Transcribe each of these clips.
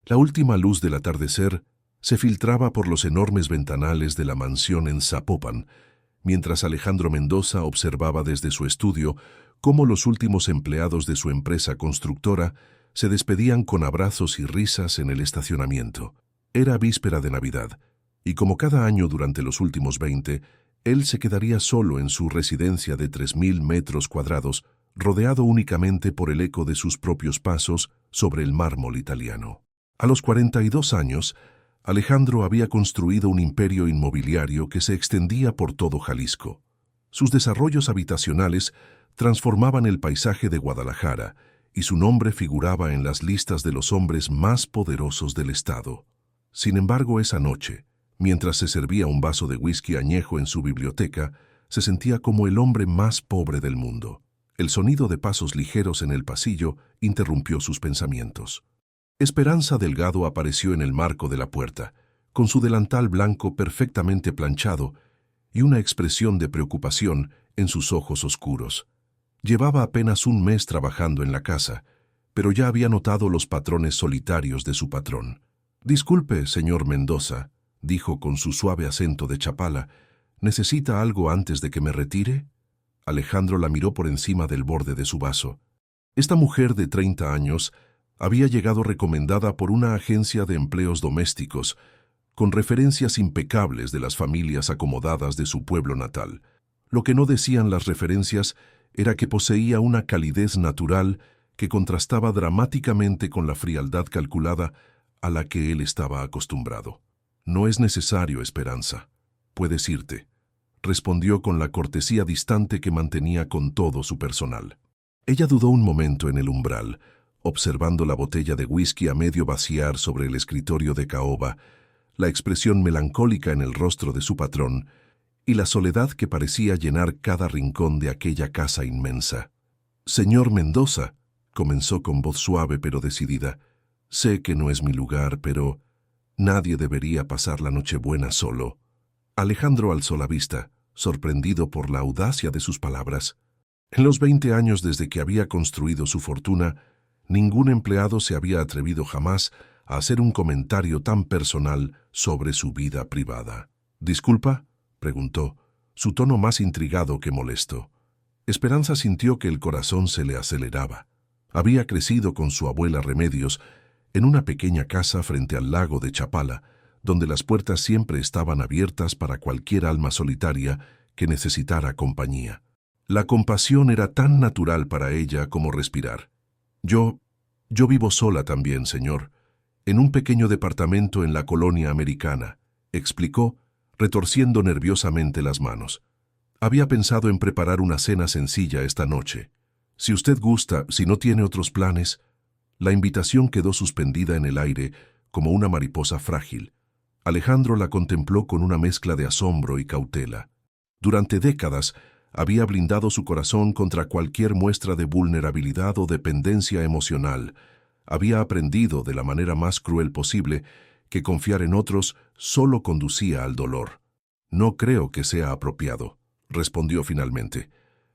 La última luz del atardecer se filtraba por los enormes ventanales de la mansión en Zapopan, mientras Alejandro Mendoza observaba desde su estudio cómo los últimos empleados de su empresa constructora se despedían con abrazos y risas en el estacionamiento. Era víspera de Navidad, y como cada año durante los últimos 20, él se quedaría solo en su residencia de 3.000 metros cuadrados, rodeado únicamente por el eco de sus propios pasos sobre el mármol italiano. A los 42 años, Alejandro había construido un imperio inmobiliario que se extendía por todo Jalisco. Sus desarrollos habitacionales transformaban el paisaje de Guadalajara y su nombre figuraba en las listas de los hombres más poderosos del estado. Sin embargo, esa noche, mientras se servía un vaso de whisky añejo en su biblioteca, se sentía como el hombre más pobre del mundo. El sonido de pasos ligeros en el pasillo interrumpió sus pensamientos. Esperanza Delgado apareció en el marco de la puerta, con su delantal blanco perfectamente planchado y una expresión de preocupación en sus ojos oscuros. Llevaba apenas un mes trabajando en la casa, pero ya había notado los patrones solitarios de su patrón. «Disculpe, señor Mendoza», dijo con su suave acento de Chapala, «¿necesita algo antes de que me retire?» Alejandro la miró por encima del borde de su vaso. Esta mujer de 30 años había llegado recomendada por una agencia de empleos domésticos, con referencias impecables de las familias acomodadas de su pueblo natal. Lo que no decían las referencias era que poseía una calidez natural que contrastaba dramáticamente con la frialdad calculada a la que él estaba acostumbrado. «No es necesario, Esperanza. Puedes irte», respondió con la cortesía distante que mantenía con todo su personal. Ella dudó un momento en el umbral, observando la botella de whisky a medio vaciar sobre el escritorio de caoba, la expresión melancólica en el rostro de su patrón y la soledad que parecía llenar cada rincón de aquella casa inmensa. «Señor Mendoza», comenzó con voz suave pero decidida, «sé que no es mi lugar, pero nadie debería pasar la Nochebuena solo». Alejandro alzó la vista, sorprendido por la audacia de sus palabras. En los 20 años desde que había construido su fortuna, ningún empleado se había atrevido jamás a hacer un comentario tan personal sobre su vida privada. «¿Disculpa?», preguntó, su tono más intrigado que molesto. Esperanza sintió que el corazón se le aceleraba. Había crecido con su abuela Remedios en una pequeña casa frente al lago de Chapala, donde las puertas siempre estaban abiertas para cualquier alma solitaria que necesitara compañía. La compasión era tan natural para ella como respirar. Yo vivo sola también, señor, en un pequeño departamento en la colonia americana», explicó, retorciendo nerviosamente las manos. «Había pensado en preparar una cena sencilla esta noche. Si usted gusta, si no tiene otros planes». La invitación quedó suspendida en el aire como una mariposa frágil. Alejandro la contempló con una mezcla de asombro y cautela. Durante décadas había blindado su corazón contra cualquier muestra de vulnerabilidad o dependencia emocional. Había aprendido de la manera más cruel posible que confiar en otros solo conducía al dolor. «No creo que sea apropiado», respondió finalmente,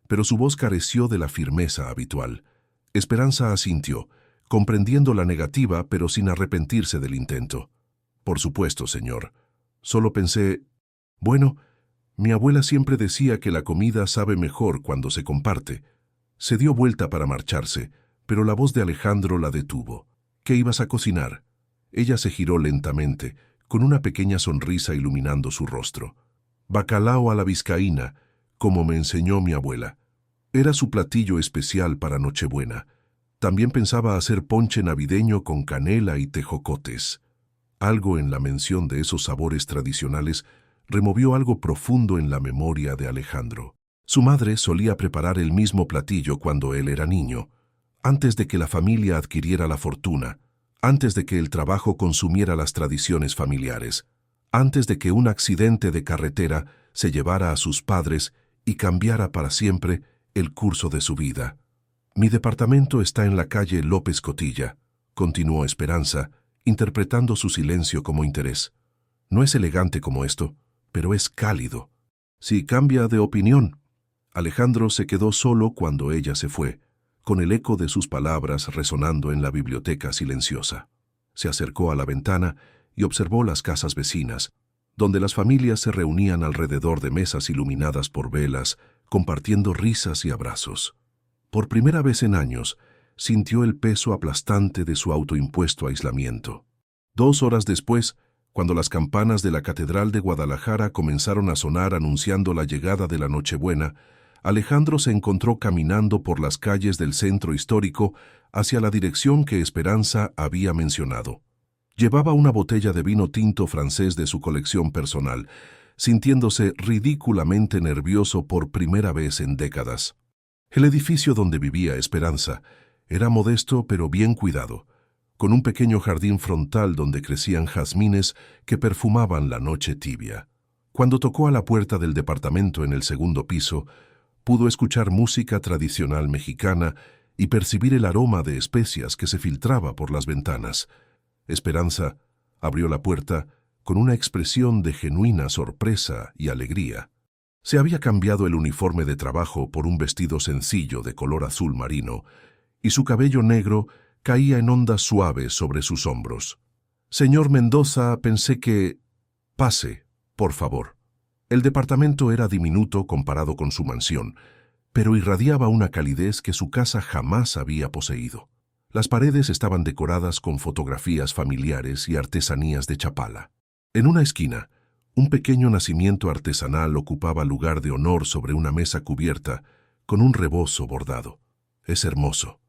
pero su voz careció de la firmeza habitual. Esperanza asintió, comprendiendo la negativa pero sin arrepentirse del intento. «Por supuesto, señor. Solo pensé, bueno, mi abuela siempre decía que la comida sabe mejor cuando se comparte». Se dio vuelta para marcharse, pero la voz de Alejandro la detuvo. «¿Qué ibas a cocinar?». Ella se giró lentamente, con una pequeña sonrisa iluminando su rostro. «Bacalao a la vizcaína, como me enseñó mi abuela. Era su platillo especial para Nochebuena. También pensaba hacer ponche navideño con canela y tejocotes». Algo en la mención de esos sabores tradicionales removió algo profundo en la memoria de Alejandro. Su madre solía preparar el mismo platillo cuando él era niño, antes de que la familia adquiriera la fortuna, antes de que el trabajo consumiera las tradiciones familiares, antes de que un accidente de carretera se llevara a sus padres y cambiara para siempre el curso de su vida. «Mi departamento está en la calle López Cotilla», continuó Esperanza, interpretando su silencio como interés. «No es elegante como esto, pero es cálido. Si cambia de opinión». Alejandro se quedó solo cuando ella se fue, con el eco de sus palabras resonando en la biblioteca silenciosa. Se acercó a la ventana y observó las casas vecinas, donde las familias se reunían alrededor de mesas iluminadas por velas, compartiendo risas y abrazos. Por primera vez en años, sintió el peso aplastante de su autoimpuesto aislamiento. 2 horas después, cuando las campanas de la Catedral de Guadalajara comenzaron a sonar anunciando la llegada de la Nochebuena, Alejandro se encontró caminando por las calles del centro histórico hacia la dirección que Esperanza había mencionado. Llevaba una botella de vino tinto francés de su colección personal, sintiéndose ridículamente nervioso por primera vez en décadas. El edificio donde vivía Esperanza era modesto pero bien cuidado, con un pequeño jardín frontal donde crecían jazmines que perfumaban la noche tibia. Cuando tocó a la puerta del departamento en el segundo piso, pudo escuchar música tradicional mexicana y percibir el aroma de especias que se filtraba por las ventanas. Esperanza abrió la puerta con una expresión de genuina sorpresa y alegría. Se había cambiado el uniforme de trabajo por un vestido sencillo de color azul marino, y su cabello negro caía en ondas suaves sobre sus hombros. «Señor Mendoza, pensé que... Pase, por favor». El departamento era diminuto comparado con su mansión, pero irradiaba una calidez que su casa jamás había poseído. Las paredes estaban decoradas con fotografías familiares y artesanías de Chapala. En una esquina, un pequeño nacimiento artesanal ocupaba lugar de honor sobre una mesa cubierta con un rebozo bordado. «Es hermoso»,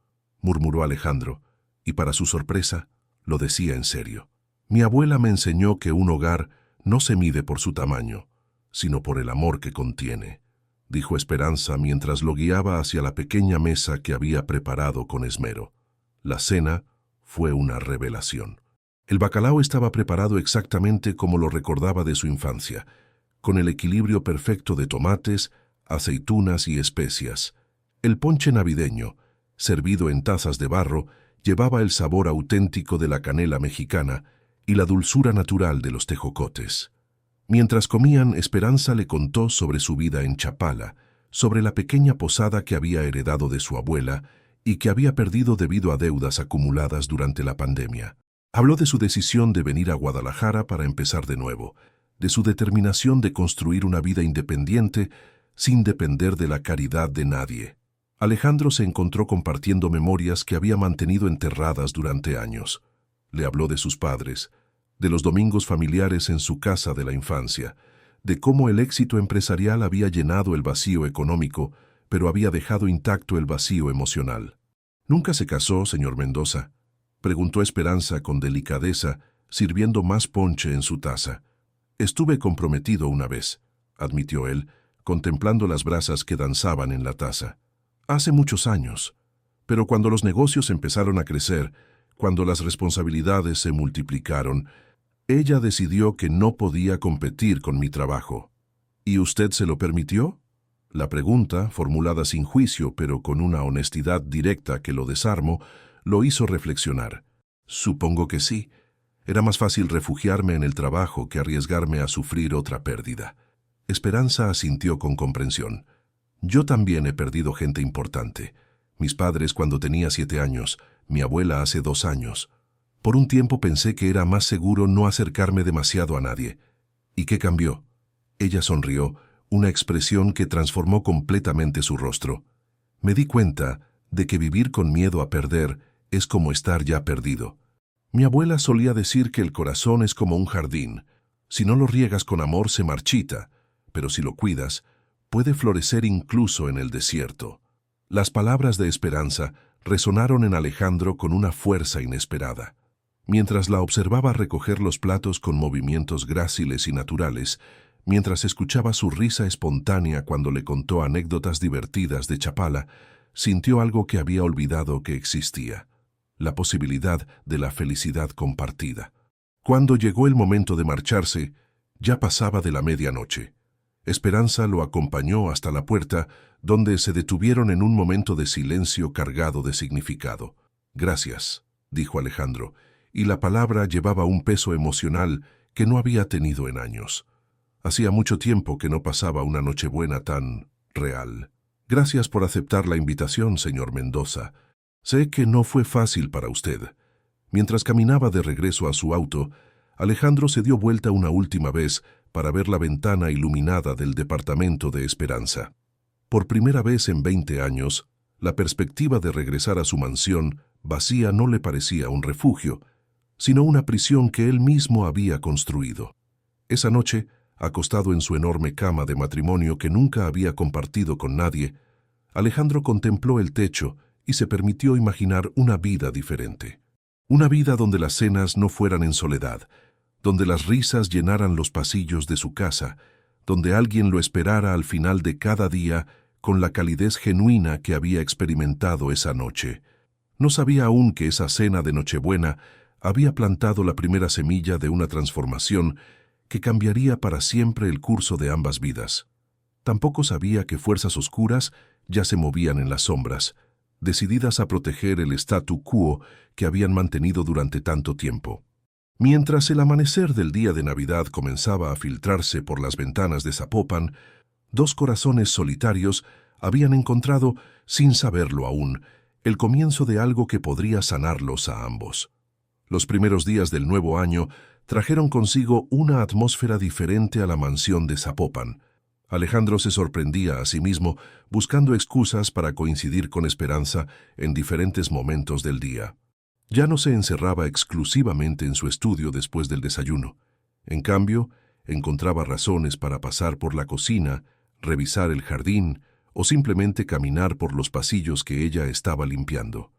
murmuró Alejandro, y para su sorpresa, lo decía en serio. «Mi abuela me enseñó que un hogar no se mide por su tamaño, sino por el amor que contiene», dijo Esperanza mientras lo guiaba hacia la pequeña mesa que había preparado con esmero. La cena fue una revelación. El bacalao estaba preparado exactamente como lo recordaba de su infancia, con el equilibrio perfecto de tomates, aceitunas y especias. El ponche navideño, servido en tazas de barro, llevaba el sabor auténtico de la canela mexicana y la dulzura natural de los tejocotes. Mientras comían, Esperanza le contó sobre su vida en Chapala, sobre la pequeña posada que había heredado de su abuela y que había perdido debido a deudas acumuladas durante la pandemia. Habló de su decisión de venir a Guadalajara para empezar de nuevo, de su determinación de construir una vida independiente sin depender de la caridad de nadie. Alejandro se encontró compartiendo memorias que había mantenido enterradas durante años. Le habló de sus padres, de los domingos familiares en su casa de la infancia, de cómo el éxito empresarial había llenado el vacío económico, pero había dejado intacto el vacío emocional. «¿Nunca se casó, señor Mendoza?», preguntó Esperanza con delicadeza, sirviendo más ponche en su taza. «Estuve comprometido una vez», admitió él, contemplando las brasas que danzaban en la taza. «Hace muchos años. Pero cuando los negocios empezaron a crecer, cuando las responsabilidades se multiplicaron, ella decidió que no podía competir con mi trabajo». «¿Y usted se lo permitió?». La pregunta, formulada sin juicio pero con una honestidad directa que lo desarmó, lo hizo reflexionar. «Supongo que sí. Era más fácil refugiarme en el trabajo que arriesgarme a sufrir otra pérdida». Esperanza asintió con comprensión. «Yo también he perdido gente importante. Mis padres cuando tenía 7 años, mi abuela hace 2 años. Por un tiempo pensé que era más seguro no acercarme demasiado a nadie. ¿Y qué cambió?». Ella sonrió, una expresión que transformó completamente su rostro. «Me di cuenta de que vivir con miedo a perder es como estar ya perdido. Mi abuela solía decir que el corazón es como un jardín. Si no lo riegas con amor se marchita, pero si lo cuidas, puede florecer incluso en el desierto». Las palabras de Esperanza resonaron en Alejandro con una fuerza inesperada. Mientras la observaba recoger los platos con movimientos gráciles y naturales, mientras escuchaba su risa espontánea cuando le contó anécdotas divertidas de Chapala, sintió algo que había olvidado que existía: la posibilidad de la felicidad compartida. Cuando llegó el momento de marcharse, ya pasaba de la medianoche. Esperanza lo acompañó hasta la puerta, donde se detuvieron en un momento de silencio cargado de significado. «Gracias», dijo Alejandro, y la palabra llevaba un peso emocional que no había tenido en años. Hacía mucho tiempo que no pasaba una Nochebuena tan real. «Gracias por aceptar la invitación, señor Mendoza. Sé que no fue fácil para usted. Mientras caminaba de regreso a su auto, Alejandro se dio vuelta una última vez para ver la ventana iluminada del departamento de Esperanza. Por primera vez en 20 años, la perspectiva de regresar a su mansión vacía no le parecía un refugio, sino una prisión que él mismo había construido. Esa noche, acostado en su enorme cama de matrimonio que nunca había compartido con nadie, Alejandro contempló el techo y se permitió imaginar una vida diferente. Una vida donde las cenas no fueran en soledad, donde las risas llenaran los pasillos de su casa, donde alguien lo esperara al final de cada día con la calidez genuina que había experimentado esa noche. No sabía aún que esa cena de Nochebuena había plantado la primera semilla de una transformación que cambiaría para siempre el curso de ambas vidas. Tampoco sabía que fuerzas oscuras ya se movían en las sombras, decididas a proteger el statu quo que habían mantenido durante tanto tiempo. Mientras el amanecer del día de Navidad comenzaba a filtrarse por las ventanas de Zapopan, dos corazones solitarios habían encontrado, sin saberlo aún, el comienzo de algo que podría sanarlos a ambos. Los primeros días del nuevo año trajeron consigo una atmósfera diferente a la mansión de Zapopan. Alejandro se sorprendía a sí mismo buscando excusas para coincidir con Esperanza en diferentes momentos del día. Ya no se encerraba exclusivamente en su estudio después del desayuno. En cambio, encontraba razones para pasar por la cocina, revisar el jardín o simplemente caminar por los pasillos que ella estaba limpiando.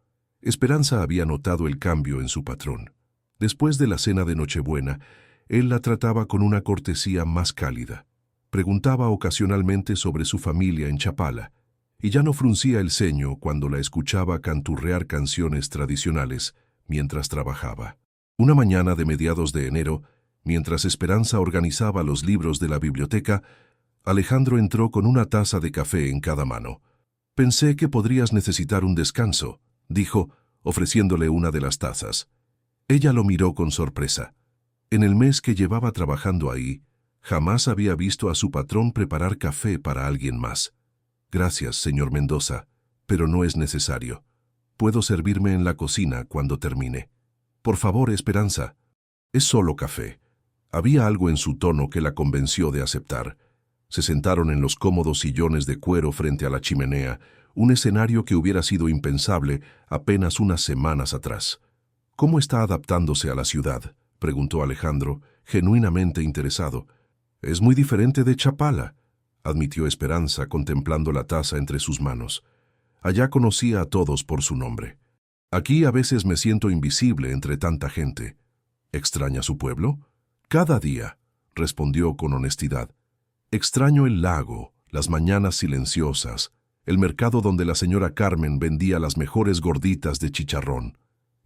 Esperanza había notado el cambio en su patrón. Después de la cena de Nochebuena, él la trataba con una cortesía más cálida. Preguntaba ocasionalmente sobre su familia en Chapala, y ya no fruncía el ceño cuando la escuchaba canturrear canciones tradicionales mientras trabajaba. Una mañana de mediados de enero, mientras Esperanza organizaba los libros de la biblioteca, Alejandro entró con una taza de café en cada mano. «Pensé que podrías necesitar un descanso», dijo, ofreciéndole una de las tazas. Ella lo miró con sorpresa. En el mes que llevaba trabajando ahí, jamás había visto a su patrón preparar café para alguien más. «Gracias, señor Mendoza, pero no es necesario. Puedo servirme en la cocina cuando termine». «Por favor, Esperanza. Es solo café». Había algo en su tono que la convenció de aceptar. Se sentaron en los cómodos sillones de cuero frente a la chimenea, un escenario que hubiera sido impensable apenas unas semanas atrás. «¿Cómo está adaptándose a la ciudad?», preguntó Alejandro, genuinamente interesado. «Es muy diferente de Chapala», admitió Esperanza contemplando la taza entre sus manos. Allá conocía a todos por su nombre. «Aquí a veces me siento invisible entre tanta gente». «¿Extraña su pueblo?». «Cada día», respondió con honestidad. «Extraño el lago, las mañanas silenciosas, el mercado donde la señora Carmen vendía las mejores gorditas de chicharrón.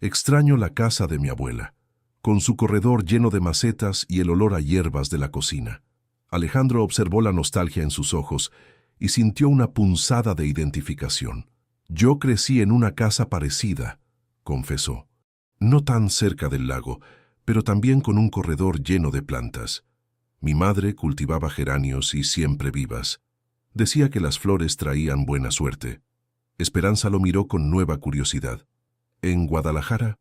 Extraño la casa de mi abuela, con su corredor lleno de macetas y el olor a hierbas de la cocina». Alejandro observó la nostalgia en sus ojos y sintió una punzada de identificación. «Yo crecí en una casa parecida», confesó. «No tan cerca del lago, pero también con un corredor lleno de plantas. Mi madre cultivaba geranios y siempre vivas. Decía que las flores traían buena suerte». Esperanza lo miró con nueva curiosidad. «¿En Guadalajara?»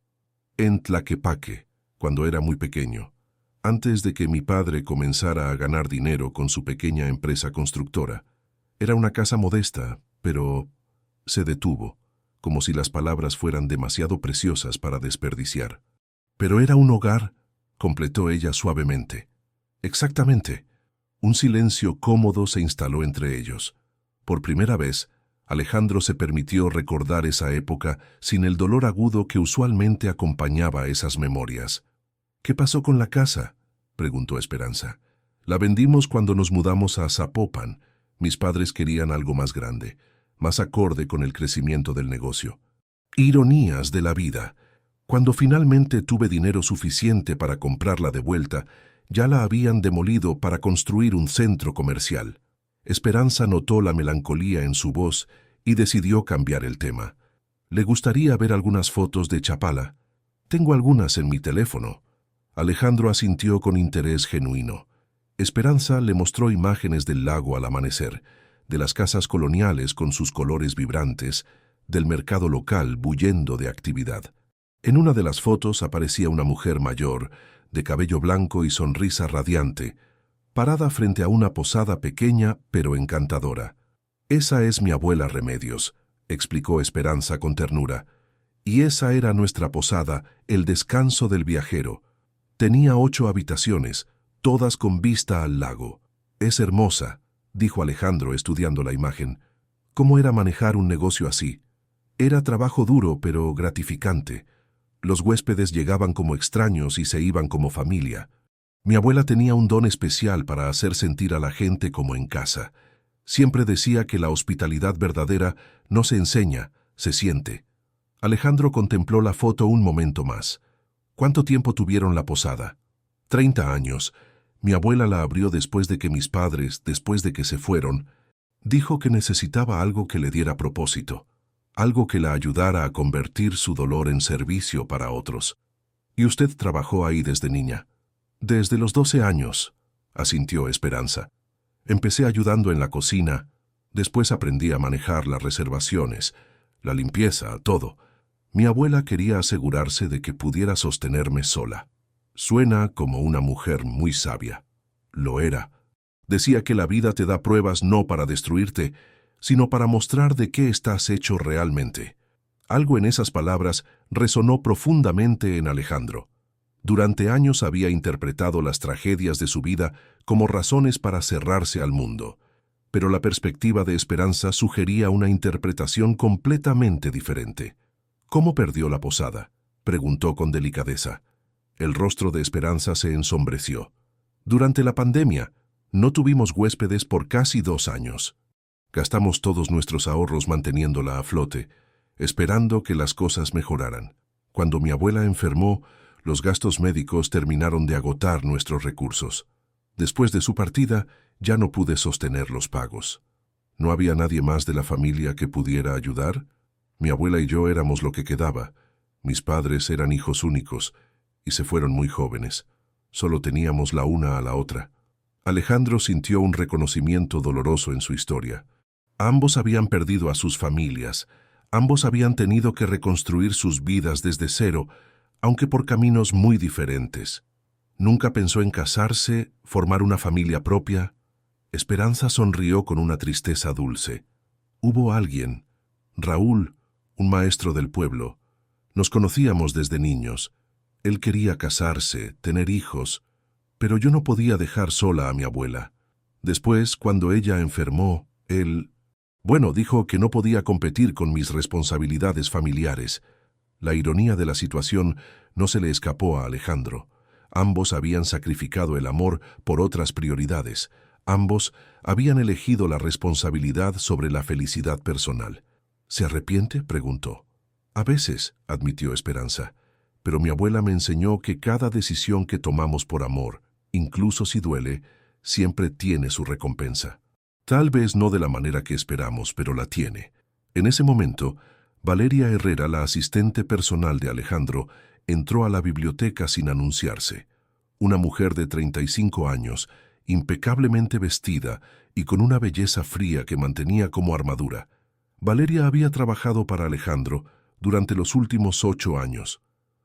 «En Tlaquepaque, cuando era muy pequeño, antes de que mi padre comenzara a ganar dinero con su pequeña empresa constructora. Era una casa modesta, pero…» Se detuvo, como si las palabras fueran demasiado preciosas para desperdiciar. «Pero era un hogar», completó ella suavemente. «Exactamente». Un silencio cómodo se instaló entre ellos. Por primera vez, Alejandro se permitió recordar esa época sin el dolor agudo que usualmente acompañaba esas memorias. «¿Qué pasó con la casa?», preguntó Esperanza. «La vendimos cuando nos mudamos a Zapopan. Mis padres querían algo más grande, más acorde con el crecimiento del negocio». Ironías de la vida. Cuando finalmente tuve dinero suficiente para comprarla de vuelta, ya la habían demolido para construir un centro comercial. Esperanza notó la melancolía en su voz y decidió cambiar el tema. «¿Le gustaría ver algunas fotos de Chapala? Tengo algunas en mi teléfono». Alejandro asintió con interés genuino. Esperanza le mostró imágenes del lago al amanecer, de las casas coloniales con sus colores vibrantes, del mercado local bullendo de actividad. En una de las fotos aparecía una mujer mayor, de cabello blanco y sonrisa radiante, parada frente a una posada pequeña pero encantadora. «Esa es mi abuela Remedios», explicó Esperanza con ternura. «Y esa era nuestra posada, el descanso del viajero. Tenía 8 habitaciones, todas con vista al lago. Es hermosa», dijo Alejandro estudiando la imagen. «¿Cómo era manejar un negocio así? Era trabajo duro pero gratificante. Los huéspedes llegaban como extraños y se iban como familia. Mi abuela tenía un don especial para hacer sentir a la gente como en casa. Siempre decía que la hospitalidad verdadera no se enseña, se siente». Alejandro contempló la foto un momento más. «¿Cuánto tiempo tuvieron la posada?» 30 años. Mi abuela la abrió después de que mis padres, después de que se fueron. Dijo que necesitaba algo que le diera propósito, algo que la ayudara a convertir su dolor en servicio para otros. «¿Y usted trabajó ahí desde niña?» «Desde los 12 años», asintió Esperanza. «Empecé ayudando en la cocina, después aprendí a manejar las reservaciones, la limpieza, todo. Mi abuela quería asegurarse de que pudiera sostenerme sola». «Suena como una mujer muy sabia». Lo era. Decía que la vida te da pruebas no para destruirte, sino para mostrar de qué estás hecho realmente. Algo en esas palabras resonó profundamente en Alejandro. Durante años había interpretado las tragedias de su vida como razones para cerrarse al mundo, pero la perspectiva de Esperanza sugería una interpretación completamente diferente. «¿Cómo perdió la posada?», preguntó con delicadeza. El rostro de Esperanza se ensombreció. «Durante la pandemia, no tuvimos huéspedes por casi 2 años. Gastamos todos nuestros ahorros manteniéndola a flote, esperando que las cosas mejoraran. Cuando mi abuela enfermó, los gastos médicos terminaron de agotar nuestros recursos. Después de su partida, ya no pude sostener los pagos. ¿No había nadie más de la familia que pudiera ayudar? Mi abuela y yo éramos lo que quedaba. Mis padres eran hijos únicos y se fueron muy jóvenes. Solo teníamos la una a la otra». Alejandro sintió un reconocimiento doloroso en su historia. Ambos habían perdido a sus familias, ambos habían tenido que reconstruir sus vidas desde cero, aunque por caminos muy diferentes. ¿Nunca pensó en casarse, formar una familia propia? Esperanza sonrió con una tristeza dulce. «Hubo alguien, Raúl, un maestro del pueblo. Nos conocíamos desde niños. Él quería casarse, tener hijos, pero yo no podía dejar sola a mi abuela. Después, cuando ella enfermó, él... Bueno, dijo que no podía competir con mis responsabilidades familiares». La ironía de la situación no se le escapó a Alejandro. Ambos habían sacrificado el amor por otras prioridades. Ambos habían elegido la responsabilidad sobre la felicidad personal. «¿Se arrepiente?», preguntó. «A veces», admitió Esperanza, «pero mi abuela me enseñó que cada decisión que tomamos por amor, incluso si duele, siempre tiene su recompensa. Tal vez no de la manera que esperamos, pero la tiene». En ese momento, Valeria Herrera, la asistente personal de Alejandro, entró a la biblioteca sin anunciarse. Una mujer de 35 años, impecablemente vestida y con una belleza fría que mantenía como armadura. Valeria había trabajado para Alejandro durante los últimos 8 años.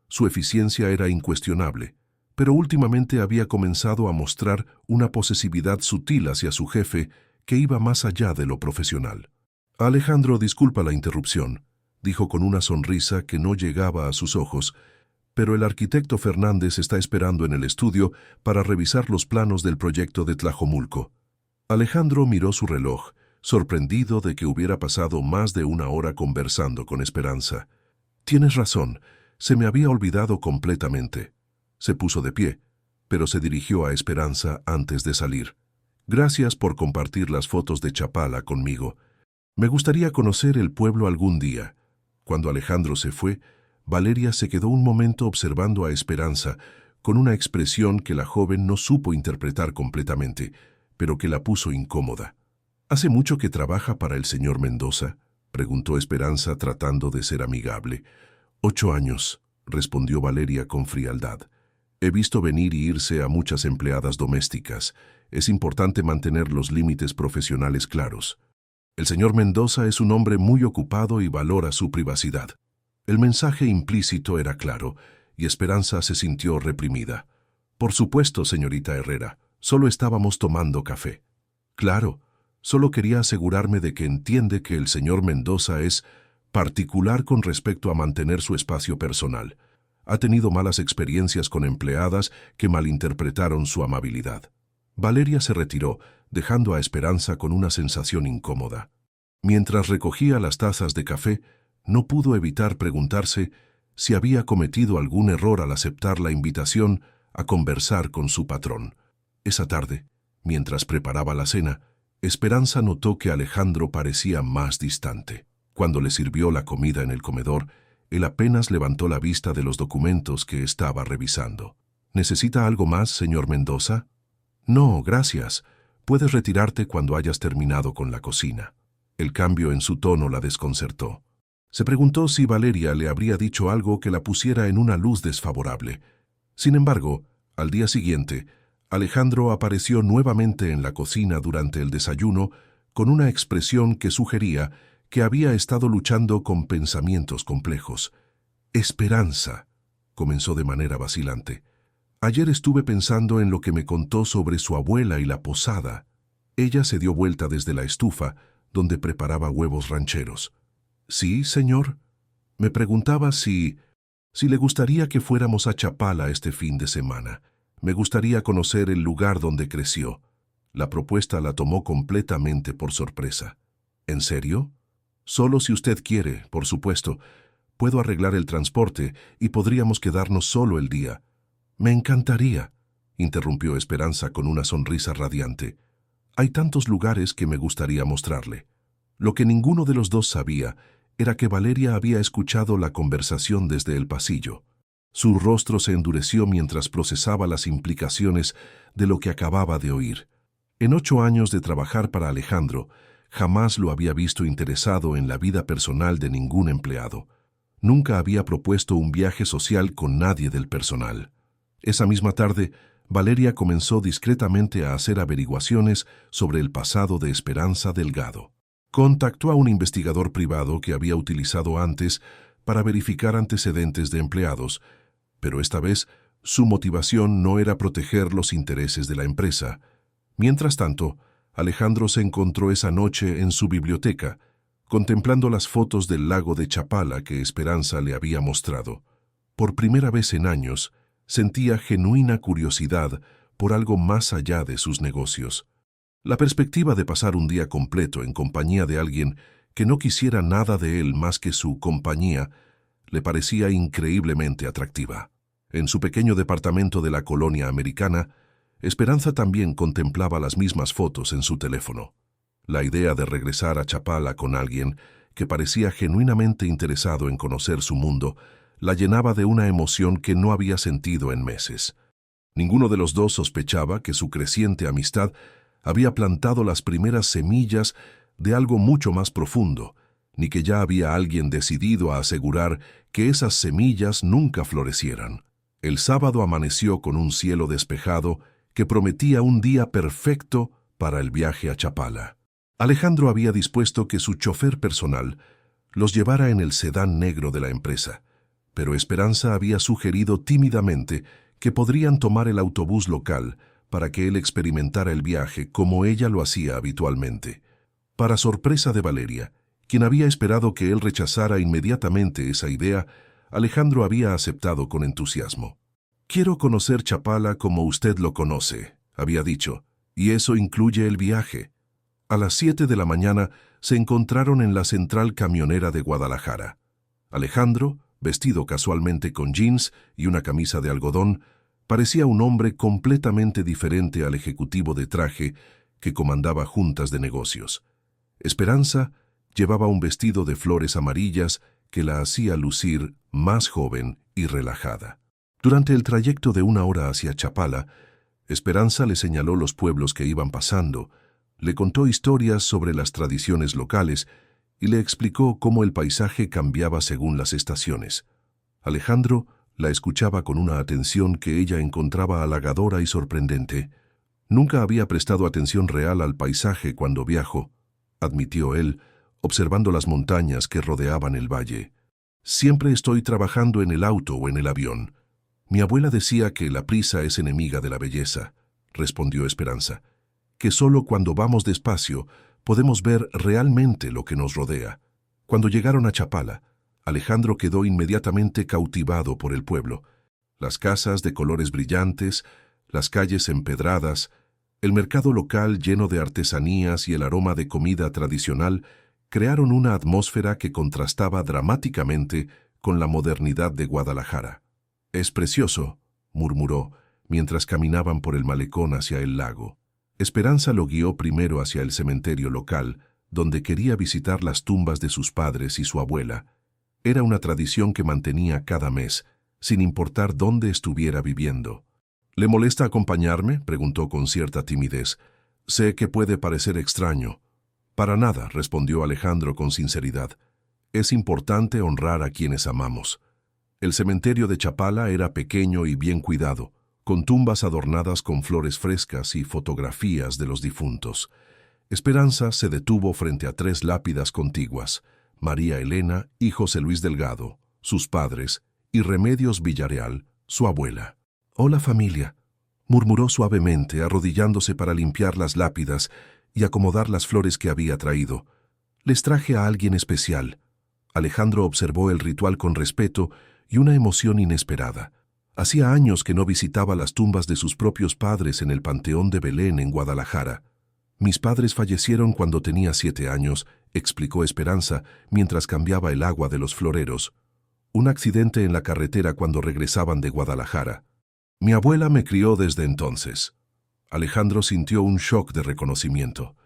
Su eficiencia era incuestionable, pero últimamente había comenzado a mostrar una posesividad sutil hacia su jefe que iba más allá de lo profesional. «Alejandro, disculpa la interrupción», dijo con una sonrisa que no llegaba a sus ojos, «pero el arquitecto Fernández está esperando en el estudio para revisar los planos del proyecto de Tlajomulco». Alejandro miró su reloj, sorprendido de que hubiera pasado más de 1 hora conversando con Esperanza. «Tienes razón, se me había olvidado completamente». Se puso de pie, pero se dirigió a Esperanza antes de salir. «Gracias por compartir las fotos de Chapala conmigo. Me gustaría conocer el pueblo algún día». Cuando Alejandro se fue, Valeria se quedó un momento observando a Esperanza, con una expresión que la joven no supo interpretar completamente, pero que la puso incómoda. «¿Hace mucho que trabaja para el señor Mendoza?», preguntó Esperanza tratando de ser amigable. 8 años, respondió Valeria con frialdad. «He visto venir y irse a muchas empleadas domésticas. Es importante mantener los límites profesionales claros. El señor Mendoza es un hombre muy ocupado y valora su privacidad». El mensaje implícito era claro, y Esperanza se sintió reprimida. Por supuesto, señorita Herrera, solo estábamos tomando café. Claro, solo quería asegurarme de que entiende que el señor Mendoza es particular con respecto a mantener su espacio personal. Ha tenido malas experiencias con empleadas que malinterpretaron su amabilidad. Valeria se retiró, dejando a Esperanza con una sensación incómoda. Mientras recogía las tazas de café, no pudo evitar preguntarse si había cometido algún error al aceptar la invitación a conversar con su patrón. Esa tarde, mientras preparaba la cena, Esperanza notó que Alejandro parecía más distante. Cuando le sirvió la comida en el comedor, él apenas levantó la vista de los documentos que estaba revisando. ¿Necesita algo más, señor Mendoza? No, gracias. Puedes retirarte cuando hayas terminado con la cocina. El cambio en su tono la desconcertó. Se preguntó si Valeria le habría dicho algo que la pusiera en una luz desfavorable. Sin embargo, al día siguiente, Alejandro apareció nuevamente en la cocina durante el desayuno con una expresión que sugería que había estado luchando con pensamientos complejos. Esperanza, comenzó de manera vacilante. Ayer estuve pensando en lo que me contó sobre su abuela y la posada. Ella se dio vuelta desde la estufa, donde preparaba huevos rancheros. ¿Sí, señor? Me preguntaba si le gustaría que fuéramos a Chapala este fin de semana. Me gustaría conocer el lugar donde creció. La propuesta la tomó completamente por sorpresa. ¿En serio? Solo si usted quiere, por supuesto. Puedo arreglar el transporte y podríamos quedarnos solo el día. Me encantaría, interrumpió Esperanza con una sonrisa radiante. Hay tantos lugares que me gustaría mostrarle. Lo que ninguno de los dos sabía era que Valeria había escuchado la conversación desde el pasillo. Su rostro se endureció mientras procesaba las implicaciones de lo que acababa de oír. En 8 años de trabajar para Alejandro, jamás lo había visto interesado en la vida personal de ningún empleado. Nunca había propuesto un viaje social con nadie del personal. Esa misma tarde, Valeria comenzó discretamente a hacer averiguaciones sobre el pasado de Esperanza Delgado. Contactó a un investigador privado que había utilizado antes para verificar antecedentes de empleados, pero esta vez su motivación no era proteger los intereses de la empresa. Mientras tanto, Alejandro se encontró esa noche en su biblioteca, contemplando las fotos del lago de Chapala que Esperanza le había mostrado. Por primera vez en años, sentía genuina curiosidad por algo más allá de sus negocios. La perspectiva de pasar un día completo en compañía de alguien que no quisiera nada de él más que su compañía le parecía increíblemente atractiva. En su pequeño departamento de la colonia americana, Esperanza también contemplaba las mismas fotos en su teléfono. La idea de regresar a Chapala con alguien que parecía genuinamente interesado en conocer su mundo la llenaba de una emoción que no había sentido en meses. Ninguno de los dos sospechaba que su creciente amistad había plantado las primeras semillas de algo mucho más profundo, ni que ya había alguien decidido a asegurar que esas semillas nunca florecieran. El sábado amaneció con un cielo despejado que prometía un día perfecto para el viaje a Chapala. Alejandro había dispuesto que su chofer personal los llevara en el sedán negro de la empresa, pero Esperanza había sugerido tímidamente que podrían tomar el autobús local para que él experimentara el viaje como ella lo hacía habitualmente. Para sorpresa de Valeria, quien había esperado que él rechazara inmediatamente esa idea, Alejandro había aceptado con entusiasmo. «Quiero conocer Chapala como usted lo conoce», había dicho, «y eso incluye el viaje». A las 7 de la mañana se encontraron en la central camionera de Guadalajara. Alejandro, vestido casualmente con jeans y una camisa de algodón, parecía un hombre completamente diferente al ejecutivo de traje que comandaba juntas de negocios. Esperanza llevaba un vestido de flores amarillas que la hacía lucir más joven y relajada. Durante el trayecto de 1 hora hacia Chapala, Esperanza le señaló los pueblos que iban pasando, le contó historias sobre las tradiciones locales y le explicó cómo el paisaje cambiaba según las estaciones. Alejandro la escuchaba con una atención que ella encontraba halagadora y sorprendente. Nunca había prestado atención real al paisaje cuando viajó, admitió él, observando las montañas que rodeaban el valle. Siempre estoy trabajando en el auto o en el avión. Mi abuela decía que la prisa es enemiga de la belleza, respondió Esperanza, que solo cuando vamos despacio podemos ver realmente lo que nos rodea. Cuando llegaron a Chapala, Alejandro quedó inmediatamente cautivado por el pueblo. Las casas de colores brillantes, las calles empedradas, el mercado local lleno de artesanías y el aroma de comida tradicional crearon una atmósfera que contrastaba dramáticamente con la modernidad de Guadalajara. «Es precioso», murmuró, mientras caminaban por el malecón hacia el lago. Esperanza lo guió primero hacia el cementerio local, donde quería visitar las tumbas de sus padres y su abuela. Era una tradición que mantenía cada mes, sin importar dónde estuviera viviendo. «¿Le molesta acompañarme?», preguntó con cierta timidez. «Sé que puede parecer extraño». «Para nada», respondió Alejandro con sinceridad. «Es importante honrar a quienes amamos». El cementerio de Chapala era pequeño y bien cuidado, con tumbas adornadas con flores frescas y fotografías de los difuntos. Esperanza se detuvo frente a 3 lápidas contiguas: María Elena y José Luis Delgado, sus padres, y Remedios Villarreal, su abuela. «Hola, familia», murmuró suavemente, arrodillándose para limpiar las lápidas y acomodar las flores que había traído. «Les traje a alguien especial». Alejandro observó el ritual con respeto y una emoción inesperada. Hacía años que no visitaba las tumbas de sus propios padres en el Panteón de Belén, en Guadalajara. «Mis padres fallecieron cuando tenía 7 años», explicó Esperanza mientras cambiaba el agua de los floreros. «Un accidente en la carretera cuando regresaban de Guadalajara. Mi abuela me crió desde entonces». Alejandro sintió un shock de reconocimiento.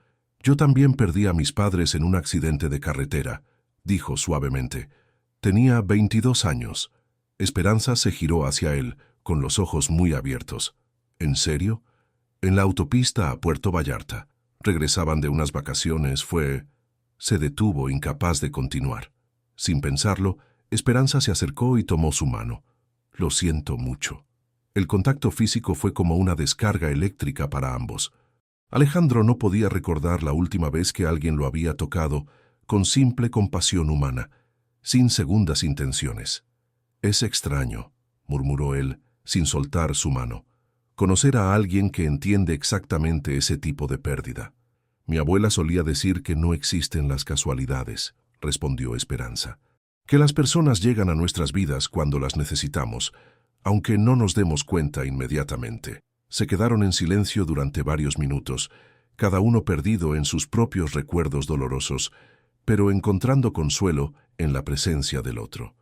«Yo también perdí a mis padres en un accidente de carretera», dijo suavemente. «Tenía 22 años». Esperanza se giró hacia él, con los ojos muy abiertos. «¿En serio?». «En la autopista a Puerto Vallarta. Regresaban de unas vacaciones, fue...». Se detuvo, incapaz de continuar. Sin pensarlo, Esperanza se acercó y tomó su mano. «Lo siento mucho». El contacto físico fue como una descarga eléctrica para ambos. Alejandro no podía recordar la última vez que alguien lo había tocado con simple compasión humana, sin segundas intenciones. «Es extraño», murmuró él, sin soltar su mano, «conocer a alguien que entiende exactamente ese tipo de pérdida». «Mi abuela solía decir que no existen las casualidades», respondió Esperanza. «Que las personas llegan a nuestras vidas cuando las necesitamos, aunque no nos demos cuenta inmediatamente». Se quedaron en silencio durante varios minutos, cada uno perdido en sus propios recuerdos dolorosos, pero encontrando consuelo en la presencia del otro.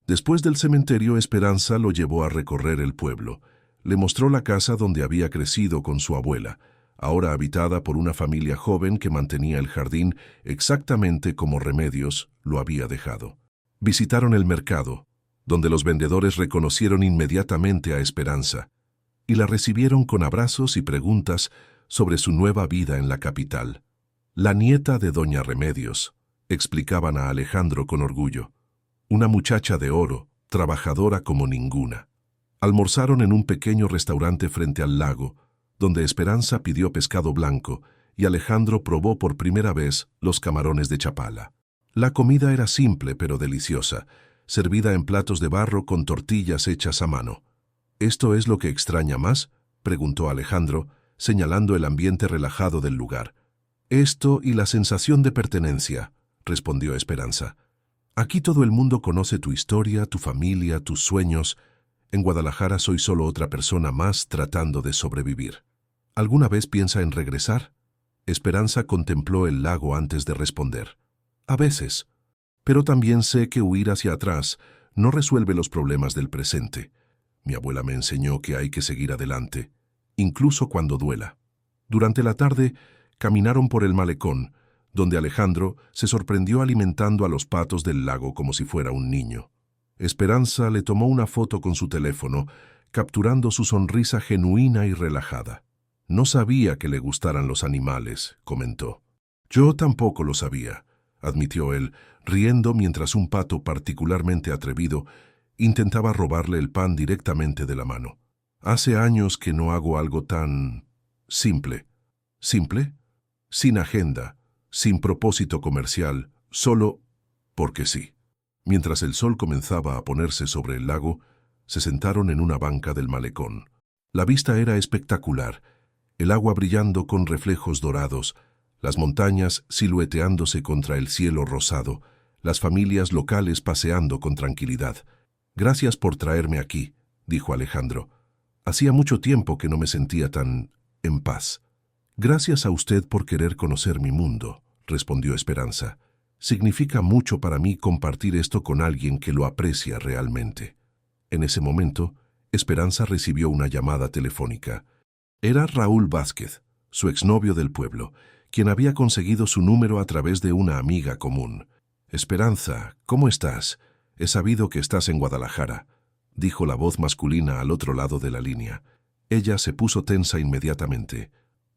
Después del cementerio, Esperanza lo llevó a recorrer el pueblo. Le mostró la casa donde había crecido con su abuela, ahora habitada por una familia joven que mantenía el jardín exactamente como Remedios lo había dejado. Visitaron el mercado, donde los vendedores reconocieron inmediatamente a Esperanza, y la recibieron con abrazos y preguntas sobre su nueva vida en la capital. «La nieta de doña Remedios», explicaban a Alejandro con orgullo. «Una muchacha de oro, trabajadora como ninguna». Almorzaron en un pequeño restaurante frente al lago, donde Esperanza pidió pescado blanco y Alejandro probó por primera vez los camarones de Chapala. La comida era simple pero deliciosa, servida en platos de barro con tortillas hechas a mano. «¿Esto es lo que extraña más?», preguntó Alejandro, señalando el ambiente relajado del lugar. «Esto y la sensación de pertenencia», respondió Esperanza. «Aquí todo el mundo conoce tu historia, tu familia, tus sueños. En Guadalajara soy solo otra persona más tratando de sobrevivir». «¿Alguna vez piensa en regresar?». Esperanza contempló el lago antes de responder. «A veces. Pero también sé que huir hacia atrás no resuelve los problemas del presente. Mi abuela me enseñó que hay que seguir adelante, incluso cuando duela». Durante la tarde, caminaron por el malecón, donde Alejandro se sorprendió alimentando a los patos del lago como si fuera un niño. Esperanza le tomó una foto con su teléfono, capturando su sonrisa genuina y relajada. «No sabía que le gustaran los animales», comentó. «Yo tampoco lo sabía», admitió él, riendo mientras un pato particularmente atrevido intentaba robarle el pan directamente de la mano. «Hace años que no hago algo tan... simple». «¿Simple?». «Sin agenda, sin propósito comercial, solo porque sí». Mientras el sol comenzaba a ponerse sobre el lago, se sentaron en una banca del malecón. La vista era espectacular, el agua brillando con reflejos dorados, las montañas silueteándose contra el cielo rosado, las familias locales paseando con tranquilidad. «Gracias por traerme aquí», dijo Alejandro. «Hacía mucho tiempo que no me sentía tan en paz». «Gracias a usted por querer conocer mi mundo», respondió Esperanza. «Significa mucho para mí compartir esto con alguien que lo aprecia realmente». En ese momento, Esperanza recibió una llamada telefónica. Era Raúl Vázquez, su exnovio del pueblo, quien había conseguido su número a través de una amiga común. «Esperanza, ¿cómo estás? He sabido que estás en Guadalajara», dijo la voz masculina al otro lado de la línea. Ella se puso tensa inmediatamente.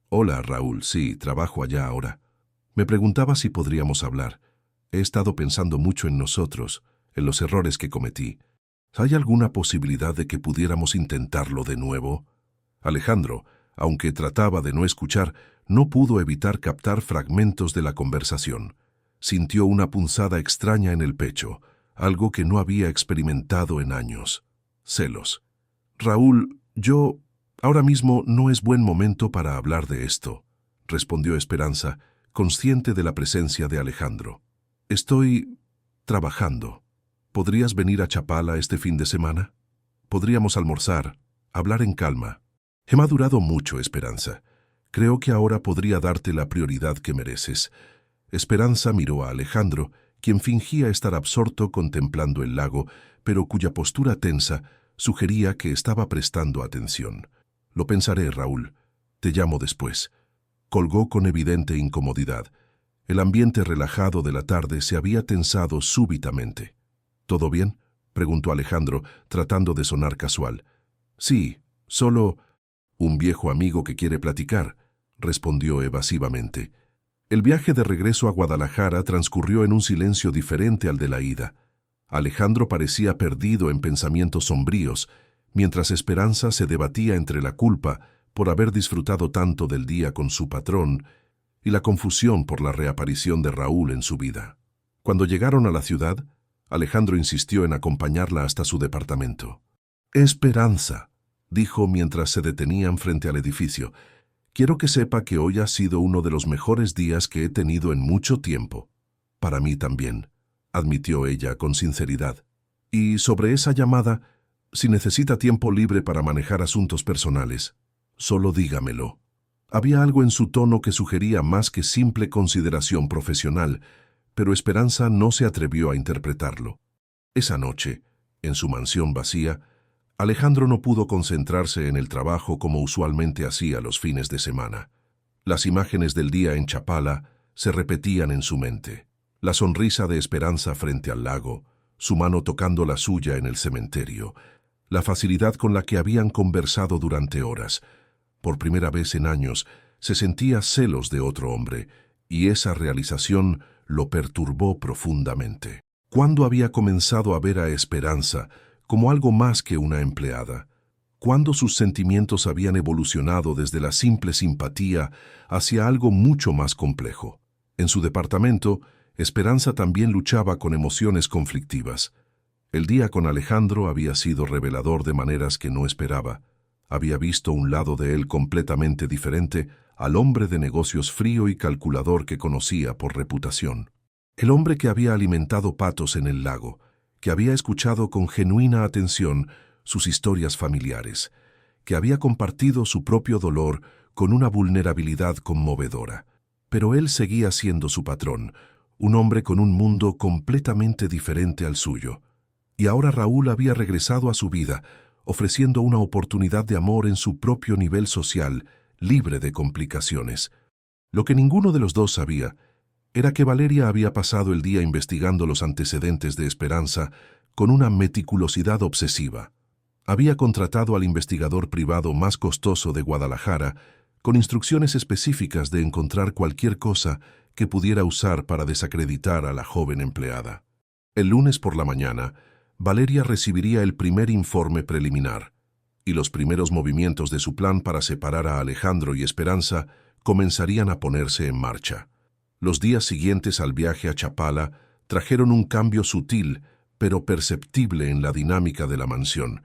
«Hola, Raúl, sí, trabajo allá ahora. Me preguntaba si podríamos hablar. He estado pensando mucho en nosotros, en los errores que cometí. ¿Hay alguna posibilidad de que pudiéramos intentarlo de nuevo?» Alejandro, aunque trataba de no escuchar, no pudo evitar captar fragmentos de la conversación. Sintió una punzada extraña en el pecho, algo que no había experimentado en años. Celos. «Raúl, ahora mismo no es buen momento para hablar de esto», respondió Esperanza, consciente de la presencia de Alejandro. «Estoy trabajando. ¿Podrías venir a Chapala este fin de semana? Podríamos almorzar, hablar en calma». «He madurado mucho, Esperanza. Creo que ahora podría darte la prioridad que mereces». Esperanza miró a Alejandro, quien fingía estar absorto contemplando el lago, pero cuya postura tensa sugería que estaba prestando atención. «Lo pensaré, Raúl. Te llamo después». Colgó con evidente incomodidad. El ambiente relajado de la tarde se había tensado súbitamente. «¿Todo bien?», preguntó Alejandro, tratando de sonar casual. «Sí, solo un viejo amigo que quiere platicar», respondió evasivamente. El viaje de regreso a Guadalajara transcurrió en un silencio diferente al de la ida. Alejandro parecía perdido en pensamientos sombríos, mientras Esperanza se debatía entre la culpa por haber disfrutado tanto del día con su patrón y la confusión por la reaparición de Raúl en su vida. Cuando llegaron a la ciudad, Alejandro insistió en acompañarla hasta su departamento. «Esperanza», dijo mientras se detenían frente al edificio, «quiero que sepa que hoy ha sido uno de los mejores días que he tenido en mucho tiempo». «Para mí también», admitió ella con sinceridad. «Y sobre esa llamada, si necesita tiempo libre para manejar asuntos personales, solo dígamelo». Había algo en su tono que sugería más que simple consideración profesional, pero Esperanza no se atrevió a interpretarlo. Esa noche, en su mansión vacía, Alejandro no pudo concentrarse en el trabajo como usualmente hacía los fines de semana. Las imágenes del día en Chapala se repetían en su mente. La sonrisa de Esperanza frente al lago, su mano tocando la suya en el cementerio, la facilidad con la que habían conversado durante horas. Por primera vez en años, se sentía celos de otro hombre, y esa realización lo perturbó profundamente. ¿Cuándo había comenzado a ver a Esperanza como algo más que una empleada? ¿Cuándo sus sentimientos habían evolucionado desde la simple simpatía hacia algo mucho más complejo? En su departamento, Esperanza también luchaba con emociones conflictivas. El día con Alejandro había sido revelador de maneras que no esperaba. Había visto un lado de él completamente diferente al hombre de negocios frío y calculador que conocía por reputación. El hombre que había alimentado patos en el lago, que había escuchado con genuina atención sus historias familiares, que había compartido su propio dolor con una vulnerabilidad conmovedora. Pero él seguía siendo su patrón, un hombre con un mundo completamente diferente al suyo. Y ahora Raúl había regresado a su vida, ofreciendo una oportunidad de amor en su propio nivel social, libre de complicaciones. Lo que ninguno de los dos sabía era que Valeria había pasado el día investigando los antecedentes de Esperanza con una meticulosidad obsesiva. Había contratado al investigador privado más costoso de Guadalajara con instrucciones específicas de encontrar cualquier cosa que pudiera usar para desacreditar a la joven empleada. El lunes por la mañana, Valeria recibiría el primer informe preliminar, y los primeros movimientos de su plan para separar a Alejandro y Esperanza comenzarían a ponerse en marcha. Los días siguientes al viaje a Chapala trajeron un cambio sutil, pero perceptible en la dinámica de la mansión.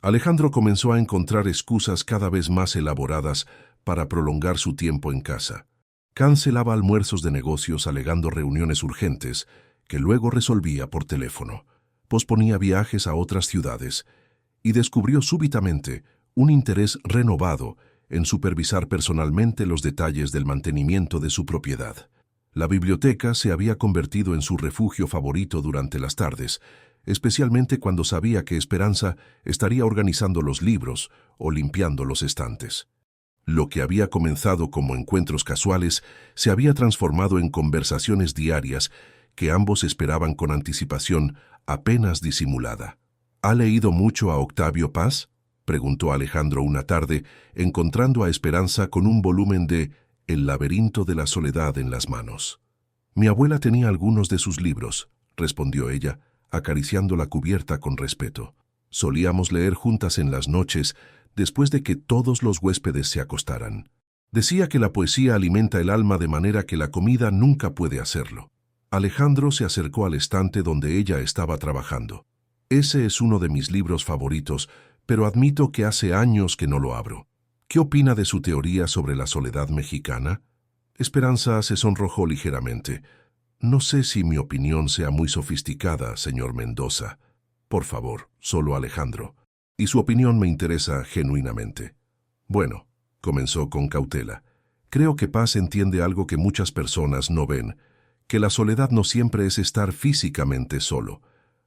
Alejandro comenzó a encontrar excusas cada vez más elaboradas para prolongar su tiempo en casa. Cancelaba almuerzos de negocios alegando reuniones urgentes, que luego resolvía por teléfono. Posponía viajes a otras ciudades y descubrió súbitamente un interés renovado en supervisar personalmente los detalles del mantenimiento de su propiedad. La biblioteca se había convertido en su refugio favorito durante las tardes, especialmente cuando sabía que Esperanza estaría organizando los libros o limpiando los estantes. Lo que había comenzado como encuentros casuales se había transformado en conversaciones diarias que ambos esperaban con anticipación apenas disimulada. ¿Ha leído mucho a Octavio Paz?, preguntó Alejandro una tarde, encontrando a Esperanza con un volumen de El laberinto de la soledad en las manos. Mi abuela tenía algunos de sus libros, respondió ella, acariciando la cubierta con respeto. Solíamos leer juntas en las noches, después de que todos los huéspedes se acostaran. Decía que la poesía alimenta el alma de manera que la comida nunca puede hacerlo. Alejandro se acercó al estante donde ella estaba trabajando. Ese es uno de mis libros favoritos, pero admito que hace años que no lo abro. ¿Qué opina de su teoría sobre la soledad mexicana? Esperanza se sonrojó ligeramente. No sé si mi opinión sea muy sofisticada, señor Mendoza. Por favor, solo Alejandro. Y su opinión me interesa genuinamente. Bueno, comenzó con cautela. Creo que Paz entiende algo que muchas personas no ven, que la soledad no siempre es estar físicamente solo.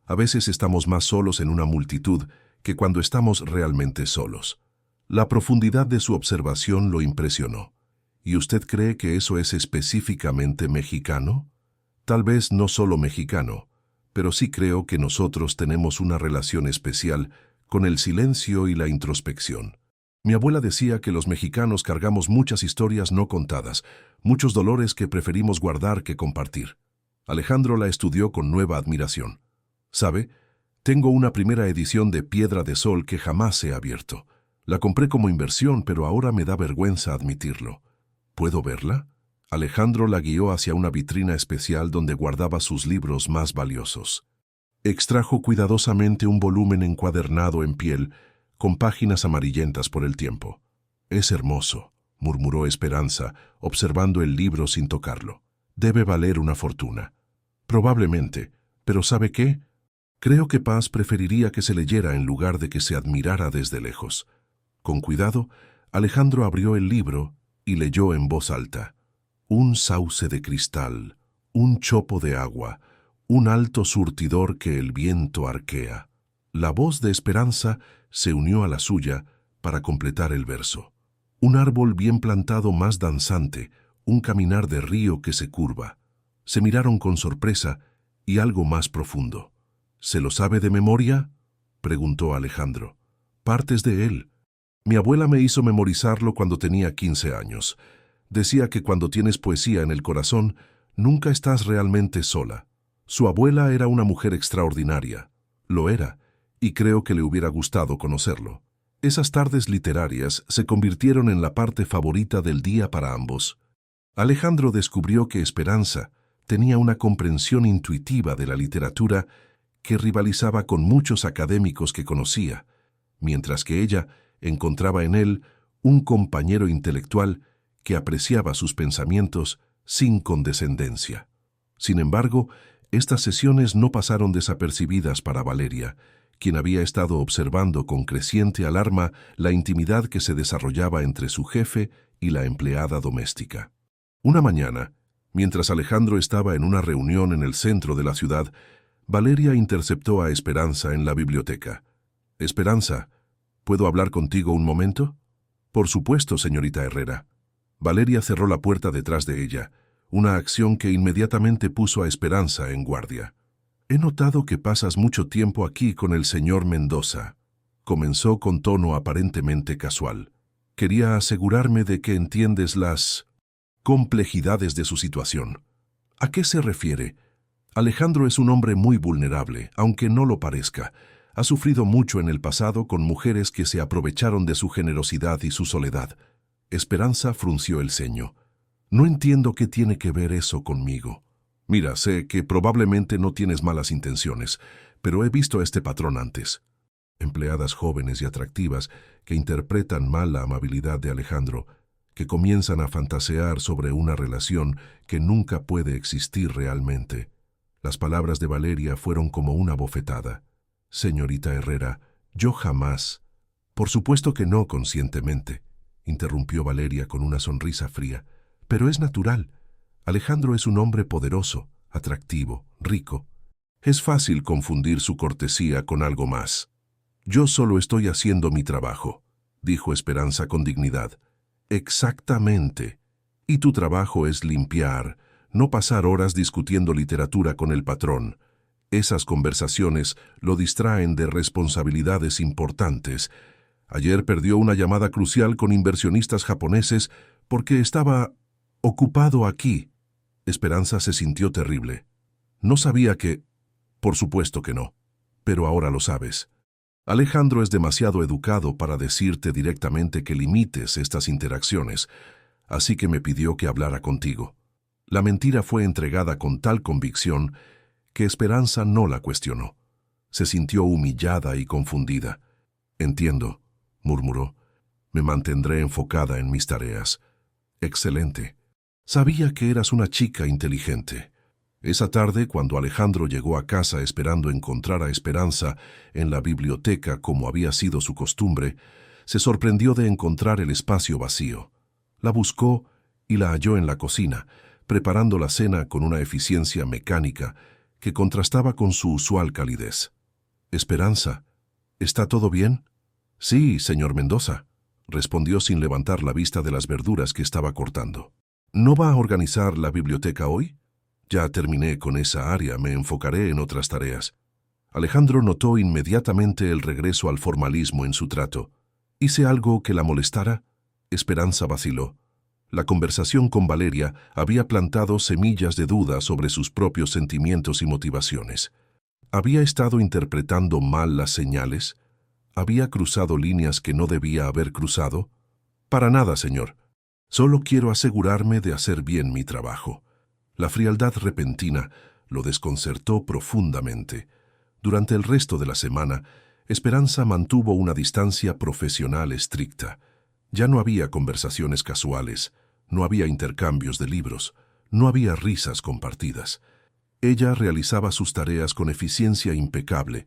A veces estamos más solos en una multitud que cuando estamos realmente solos. La profundidad de su observación lo impresionó. ¿Y usted cree que eso es específicamente mexicano? Tal vez no solo mexicano, pero sí creo que nosotros tenemos una relación especial con el silencio y la introspección. Mi abuela decía que los mexicanos cargamos muchas historias no contadas, muchos dolores que preferimos guardar que compartir. Alejandro la estudió con nueva admiración. ¿Sabe? Tengo una primera edición de Piedra de Sol que jamás he abierto. La compré como inversión, pero ahora me da vergüenza admitirlo. ¿Puedo verla? Alejandro la guió hacia una vitrina especial donde guardaba sus libros más valiosos. Extrajo cuidadosamente un volumen encuadernado en piel, con páginas amarillentas por el tiempo. «Es hermoso», murmuró Esperanza, observando el libro sin tocarlo. «Debe valer una fortuna». «Probablemente, pero ¿sabe qué? Creo que Paz preferiría que se leyera en lugar de que se admirara desde lejos». Con cuidado, Alejandro abrió el libro y leyó en voz alta. «Un sauce de cristal, un chopo de agua, un alto surtidor que el viento arquea». La voz de Esperanza se unió a la suya para completar el verso. «Un árbol bien plantado más danzante, un caminar de río que se curva». Se miraron con sorpresa y algo más profundo. «¿Se lo sabe de memoria?», preguntó Alejandro. «Partes de él. Mi abuela me hizo memorizarlo cuando tenía 15 años. Decía que cuando tienes poesía en el corazón, nunca estás realmente sola». Su abuela era una mujer extraordinaria. Lo era, y creo que le hubiera gustado conocerlo. Esas tardes literarias se convirtieron en la parte favorita del día para ambos. Alejandro descubrió que Esperanza tenía una comprensión intuitiva de la literatura que rivalizaba con muchos académicos que conocía, mientras que ella encontraba en él un compañero intelectual que apreciaba sus pensamientos sin condescendencia. Sin embargo, estas sesiones no pasaron desapercibidas para Valeria, quien había estado observando con creciente alarma la intimidad que se desarrollaba entre su jefe y la empleada doméstica. Una mañana, mientras Alejandro estaba en una reunión en el centro de la ciudad, Valeria interceptó a Esperanza en la biblioteca. «Esperanza, ¿puedo hablar contigo un momento?» «Por supuesto, señorita Herrera». Valeria cerró la puerta detrás de ella, una acción que inmediatamente puso a Esperanza en guardia. «He notado que pasas mucho tiempo aquí con el señor Mendoza», comenzó con tono aparentemente casual. «Quería asegurarme de que entiendes las complejidades de su situación». «¿A qué se refiere?» «Alejandro es un hombre muy vulnerable, aunque no lo parezca. Ha sufrido mucho en el pasado con mujeres que se aprovecharon de su generosidad y su soledad». Esperanza frunció el ceño. «No entiendo qué tiene que ver eso conmigo». «Mira, sé que probablemente no tienes malas intenciones, Pero he visto este patrón antes. Empleadas jóvenes y atractivas que interpretan mal la amabilidad de Alejandro, que comienzan a fantasear sobre una relación que nunca puede existir realmente. Las palabras de Valeria fueron como una bofetada. Señorita Herrera, yo jamás. Por supuesto que no conscientemente, interrumpió Valeria con una sonrisa fría. Pero es natural. Alejandro es un hombre poderoso, atractivo, rico. Es fácil confundir su cortesía con algo más. Yo solo estoy haciendo mi trabajo, dijo Esperanza con dignidad. Exactamente. Y tu trabajo es limpiar, no pasar horas discutiendo literatura con el patrón. Esas conversaciones lo distraen de responsabilidades importantes. Ayer perdió una llamada crucial con inversionistas japoneses porque estaba ocupado aquí. Esperanza se sintió terrible. No sabía que... Por supuesto que no. Pero ahora lo sabes. Alejandro es demasiado educado para decirte directamente que limites estas interacciones, así que me pidió que hablara contigo. La mentira fue entregada con tal convicción que Esperanza no la cuestionó. Se sintió humillada y confundida. Entiendo, murmuró. Me mantendré enfocada en mis tareas. Excelente. Sabía que eras una chica inteligente. Esa tarde, cuando Alejandro llegó a casa esperando encontrar a Esperanza en la biblioteca como había sido su costumbre, se sorprendió de encontrar el espacio vacío. La buscó y la halló en la cocina, preparando la cena con una eficiencia mecánica que contrastaba con su usual calidez. «Esperanza, ¿está todo bien?» «Sí, señor Mendoza», respondió sin levantar la vista de las verduras que estaba cortando. «¿No va a organizar la biblioteca hoy?» «Ya terminé con esa área, me enfocaré en otras tareas». Alejandro notó inmediatamente el regreso al formalismo en su trato. «¿Hice algo que la molestara?» Esperanza vaciló. La conversación con Valeria había plantado semillas de duda sobre sus propios sentimientos y motivaciones. ¿Había estado interpretando mal las señales? ¿Había cruzado líneas que no debía haber cruzado? «Para nada, señor. Solo quiero asegurarme de hacer bien mi trabajo». La frialdad repentina lo desconcertó profundamente. Durante el resto de la semana, Esperanza mantuvo una distancia profesional estricta. Ya no había conversaciones casuales, no había intercambios de libros, no había risas compartidas. Ella realizaba sus tareas con eficiencia impecable,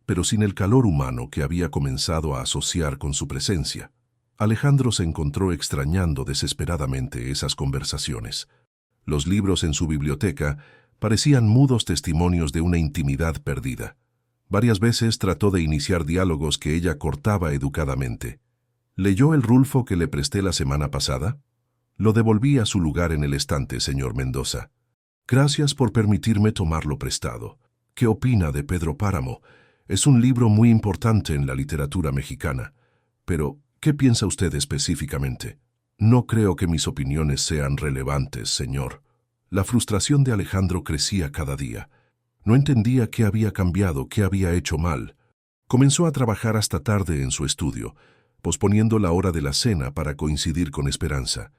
pero sin el calor humano que había comenzado a asociar con su presencia. Alejandro se encontró extrañando desesperadamente esas conversaciones. Los libros en su biblioteca parecían mudos testimonios de una intimidad perdida. Varias veces trató de iniciar diálogos que ella cortaba educadamente. ¿Leyó el Rulfo que le presté la semana pasada? Lo devolví a su lugar en el estante, señor Mendoza. Gracias por permitirme tomarlo prestado. ¿Qué opina de Pedro Páramo? Es un libro muy importante en la literatura mexicana. Pero, ¿qué piensa usted específicamente? No creo que mis opiniones sean relevantes, señor. La frustración de Alejandro crecía cada día. No entendía qué había cambiado, qué había hecho mal. Comenzó a trabajar hasta tarde en su estudio, posponiendo la hora de la cena para coincidir con Esperanza.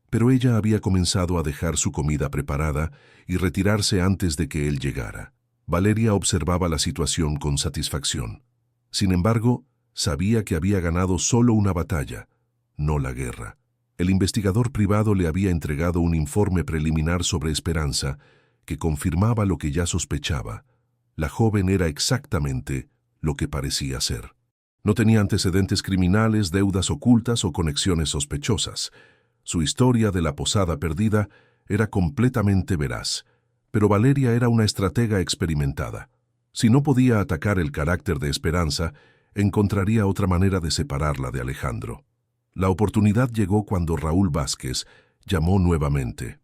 Pero ella había comenzado a dejar su comida preparada y retirarse antes de que él llegara. Valeria observaba la situación con satisfacción. Sin embargo, sabía que había ganado solo una batalla, no la guerra. El investigador privado le había entregado un informe preliminar sobre Esperanza que confirmaba lo que ya sospechaba. La joven era exactamente lo que parecía ser. No tenía antecedentes criminales, deudas ocultas o conexiones sospechosas. Su historia de la posada perdida era completamente veraz, pero Valeria era una estratega experimentada. Si no podía atacar el carácter de Esperanza, encontraría otra manera de separarla de Alejandro. La oportunidad llegó cuando Raúl Vázquez llamó nuevamente.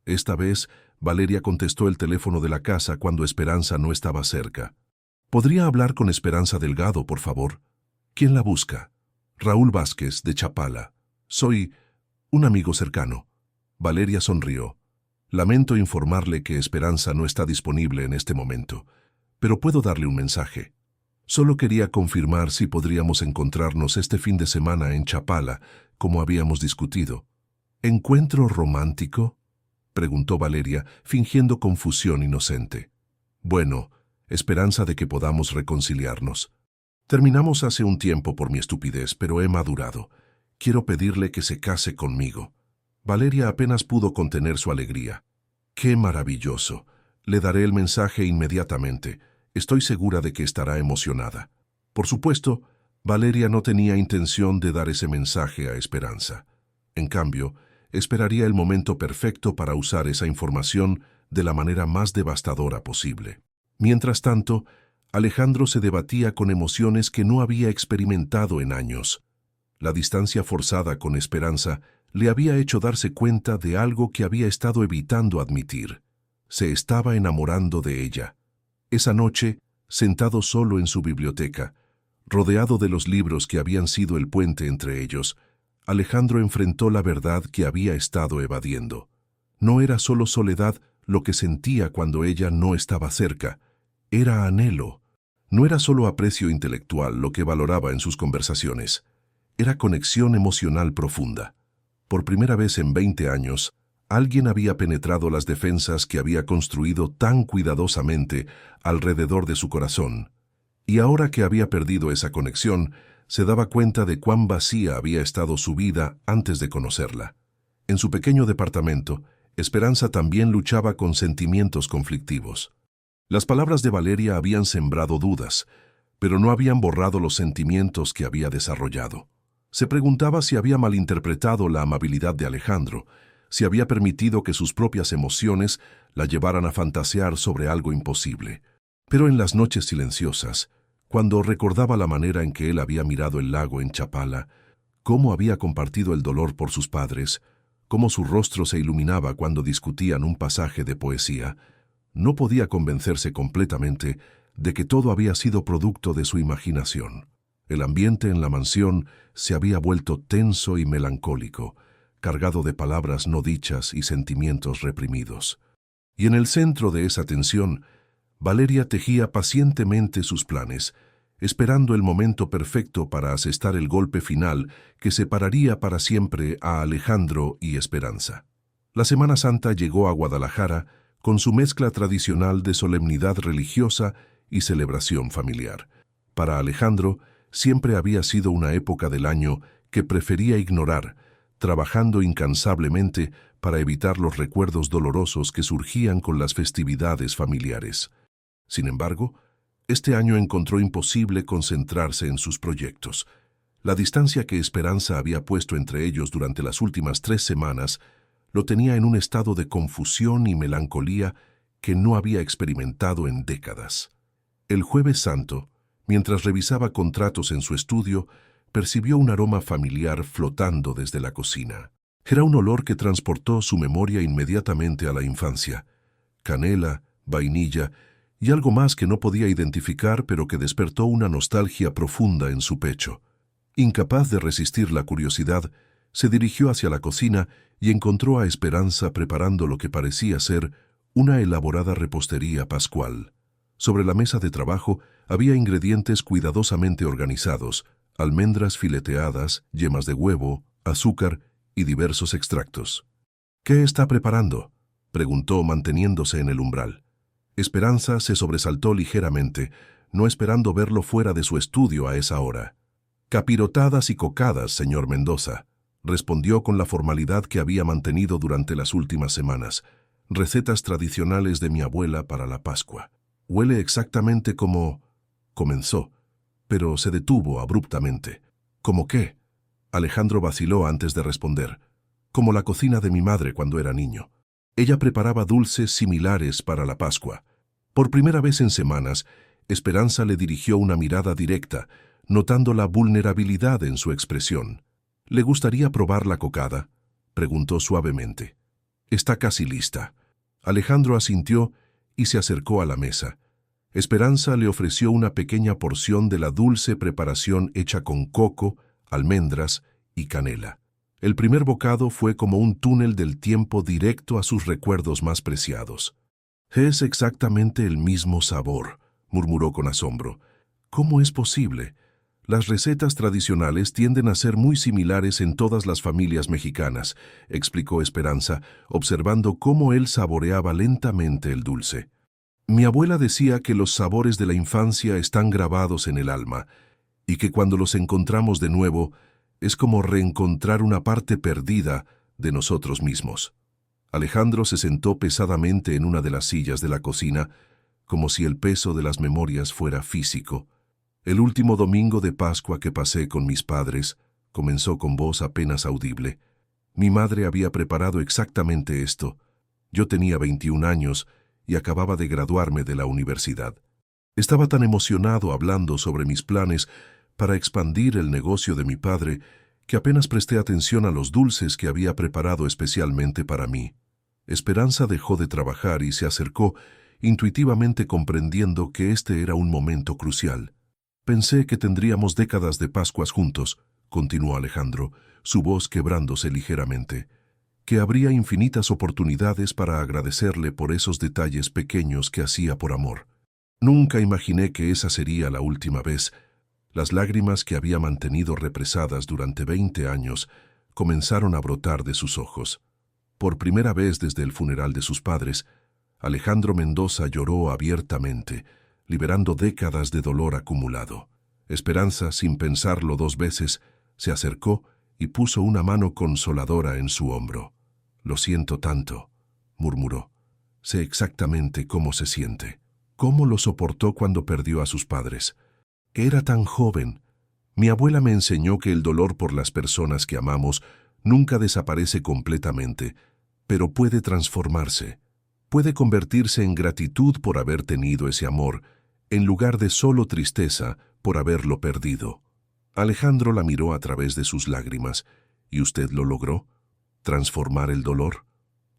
Esta vez, Valeria contestó el teléfono de la casa cuando Esperanza no estaba cerca. ¿Podría hablar con Esperanza Delgado, por favor? ¿Quién la busca? Raúl Vázquez, de Chapala. Soy un amigo cercano. Valeria sonrió. Lamento informarle que Esperanza no está disponible en este momento, pero puedo darle un mensaje. Solo quería confirmar si podríamos encontrarnos este fin de semana en Chapala, como habíamos discutido. ¿Encuentro romántico?, preguntó Valeria, fingiendo confusión inocente. Bueno, esperanza de que podamos reconciliarnos. Terminamos hace un tiempo por mi estupidez, pero he madurado. Quiero pedirle que se case conmigo. Valeria apenas pudo contener su alegría. ¡Qué maravilloso! Le daré el mensaje inmediatamente. Estoy segura de que estará emocionada. Por supuesto, Valeria no tenía intención de dar ese mensaje a Esperanza. En cambio, esperaría el momento perfecto para usar esa información de la manera más devastadora posible. Mientras tanto, Alejandro se debatía con emociones que no había experimentado en años. La distancia forzada con Esperanza le había hecho darse cuenta de algo que había estado evitando admitir. Se estaba enamorando de ella. Esa noche, sentado solo en su biblioteca, rodeado de los libros que habían sido el puente entre ellos, Alejandro enfrentó la verdad que había estado evadiendo. No era solo soledad lo que sentía cuando ella no estaba cerca, era anhelo. No era solo aprecio intelectual lo que valoraba en sus conversaciones, era conexión emocional profunda. Por primera vez en 20 años, alguien había penetrado las defensas que había construido tan cuidadosamente alrededor de su corazón, y ahora que había perdido esa conexión, se daba cuenta de cuán vacía había estado su vida antes de conocerla. En su pequeño departamento, Esperanza también luchaba con sentimientos conflictivos. Las palabras de Valeria habían sembrado dudas, pero no habían borrado los sentimientos que había desarrollado. Se preguntaba si había malinterpretado la amabilidad de Alejandro, si había permitido que sus propias emociones la llevaran a fantasear sobre algo imposible. Pero en las noches silenciosas, cuando recordaba la manera en que él había mirado el lago en Chapala, cómo había compartido el dolor por sus padres, cómo su rostro se iluminaba cuando discutían un pasaje de poesía, no podía convencerse completamente de que todo había sido producto de su imaginación. El ambiente en la mansión se había vuelto tenso y melancólico, cargado de palabras no dichas y sentimientos reprimidos. Y en el centro de esa tensión, Valeria tejía pacientemente sus planes, esperando el momento perfecto para asestar el golpe final que separaría para siempre a Alejandro y Esperanza. La Semana Santa llegó a Guadalajara con su mezcla tradicional de solemnidad religiosa y celebración familiar. Para Alejandro, siempre había sido una época del año que prefería ignorar, trabajando incansablemente para evitar los recuerdos dolorosos que surgían con las festividades familiares. Sin embargo, este año encontró imposible concentrarse en sus proyectos. La distancia que Esperanza había puesto entre ellos durante las últimas 3 semanas lo tenía en un estado de confusión y melancolía que no había experimentado en décadas. El Jueves Santo, mientras revisaba contratos en su estudio, percibió un aroma familiar flotando desde la cocina. Era un olor que transportó su memoria inmediatamente a la infancia. Canela, vainilla y algo más que no podía identificar, pero que despertó una nostalgia profunda en su pecho. Incapaz de resistir la curiosidad, se dirigió hacia la cocina y encontró a Esperanza preparando lo que parecía ser una elaborada repostería pascual. Sobre la mesa de trabajo había ingredientes cuidadosamente organizados, almendras fileteadas, yemas de huevo, azúcar y diversos extractos. «¿Qué está preparando?», preguntó manteniéndose en el umbral. Esperanza se sobresaltó ligeramente, no esperando verlo fuera de su estudio a esa hora. «Capirotadas y cocadas, señor Mendoza», respondió con la formalidad que había mantenido durante las últimas semanas. «Recetas tradicionales de mi abuela para la Pascua». «Huele exactamente como...», comenzó, pero se detuvo abruptamente. «¿Cómo qué?». Alejandro vaciló antes de responder. «Como la cocina de mi madre cuando era niño. Ella preparaba dulces similares para la Pascua». Por primera vez en semanas, Esperanza le dirigió una mirada directa, notando la vulnerabilidad en su expresión. «¿Le gustaría probar la cocada?», preguntó suavemente. «Está casi lista». Alejandro asintió y se acercó a la mesa. Esperanza le ofreció una pequeña porción de la dulce preparación hecha con coco, almendras y canela. El primer bocado fue como un túnel del tiempo directo a sus recuerdos más preciados. «Es exactamente el mismo sabor», murmuró con asombro. «¿Cómo es posible? Las recetas tradicionales tienden a ser muy similares en todas las familias mexicanas», explicó Esperanza, observando cómo él saboreaba lentamente el dulce. Mi abuela decía que los sabores de la infancia están grabados en el alma y que cuando los encontramos de nuevo es como reencontrar una parte perdida de nosotros mismos. Alejandro se sentó pesadamente en una de las sillas de la cocina, como si el peso de las memorias fuera físico. El último domingo de Pascua que pasé con mis padres, comenzó con voz apenas audible. Mi madre había preparado exactamente esto. Yo tenía 21 años y acababa de graduarme de la universidad. Estaba tan emocionado hablando sobre mis planes para expandir el negocio de mi padre que apenas presté atención a los dulces que había preparado especialmente para mí. Esperanza dejó de trabajar y se acercó, intuitivamente comprendiendo que este era un momento crucial. Pensé que tendríamos décadas de Pascuas juntos, continuó Alejandro, su voz quebrándose ligeramente, que habría infinitas oportunidades para agradecerle por esos detalles pequeños que hacía por amor. Nunca imaginé que esa sería la última vez. Las lágrimas que había mantenido represadas durante 20 años comenzaron a brotar de sus ojos. Por primera vez desde el funeral de sus padres, Alejandro Mendoza lloró abiertamente, liberando décadas de dolor acumulado. Esperanza, sin pensarlo 2 veces, se acercó y puso una mano consoladora en su hombro. «Lo siento tanto», murmuró. «Sé exactamente cómo se siente. ¿Cómo lo soportó cuando perdió a sus padres? Era tan joven. Mi abuela me enseñó que el dolor por las personas que amamos nunca desaparece completamente, pero puede transformarse. Puede convertirse en gratitud por haber tenido ese amor, en lugar de solo tristeza por haberlo perdido». Alejandro la miró a través de sus lágrimas. «¿Y usted lo logró? ¿Transformar el dolor?»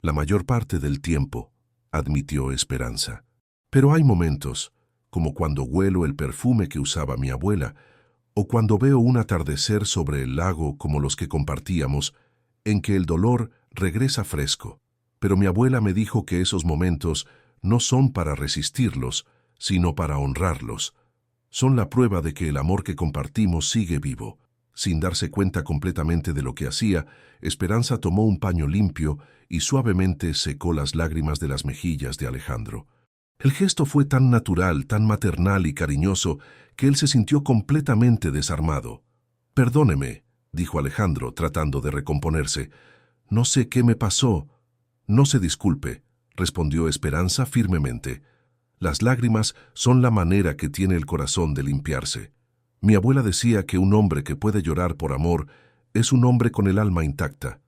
«La mayor parte del tiempo», admitió Esperanza. «Pero hay momentos, como cuando huelo el perfume que usaba mi abuela, o cuando veo un atardecer sobre el lago como los que compartíamos, en que el dolor regresa fresco. Pero mi abuela me dijo que esos momentos no son para resistirlos, sino para honrarlos. Son la prueba de que el amor que compartimos sigue vivo». Sin darse cuenta completamente de lo que hacía, Esperanza tomó un paño limpio y suavemente secó las lágrimas de las mejillas de Alejandro. El gesto fue tan natural, tan maternal y cariñoso, que él se sintió completamente desarmado. «Perdóneme», dijo Alejandro, tratando de recomponerse. «No sé qué me pasó». «No se disculpe», respondió Esperanza firmemente. «Las lágrimas son la manera que tiene el corazón de limpiarse. Mi abuela decía que un hombre que puede llorar por amor es un hombre con el alma intacta».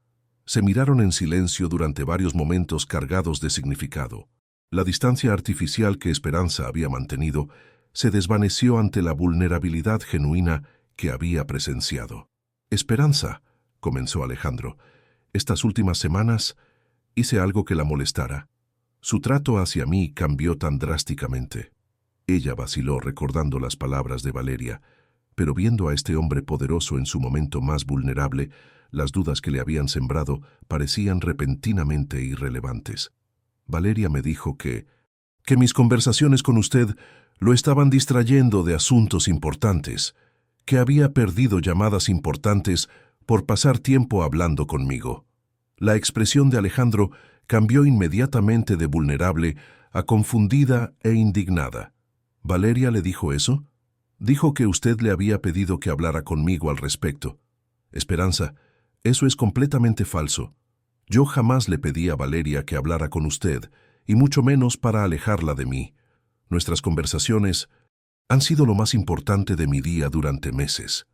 Se miraron en silencio durante varios momentos cargados de significado. La distancia artificial que Esperanza había mantenido se desvaneció ante la vulnerabilidad genuina que había presenciado. «Esperanza», comenzó Alejandro, «estas últimas semanas hice algo que la molestara. Su trato hacia mí cambió tan drásticamente». Ella vaciló recordando las palabras de Valeria, pero viendo a este hombre poderoso en su momento más vulnerable, las dudas que le habían sembrado parecían repentinamente irrelevantes. «Valeria me dijo que mis conversaciones con usted lo estaban distrayendo de asuntos importantes, que había perdido llamadas importantes por pasar tiempo hablando conmigo». La expresión de Alejandro cambió inmediatamente de vulnerable a confundida e indignada. «¿Valeria le dijo eso? Dijo que usted le había pedido que hablara conmigo al respecto». «Esperanza, eso es completamente falso. Yo jamás le pedí a Valeria que hablara con usted, y mucho menos para alejarla de mí. Nuestras conversaciones han sido lo más importante de mi día durante meses».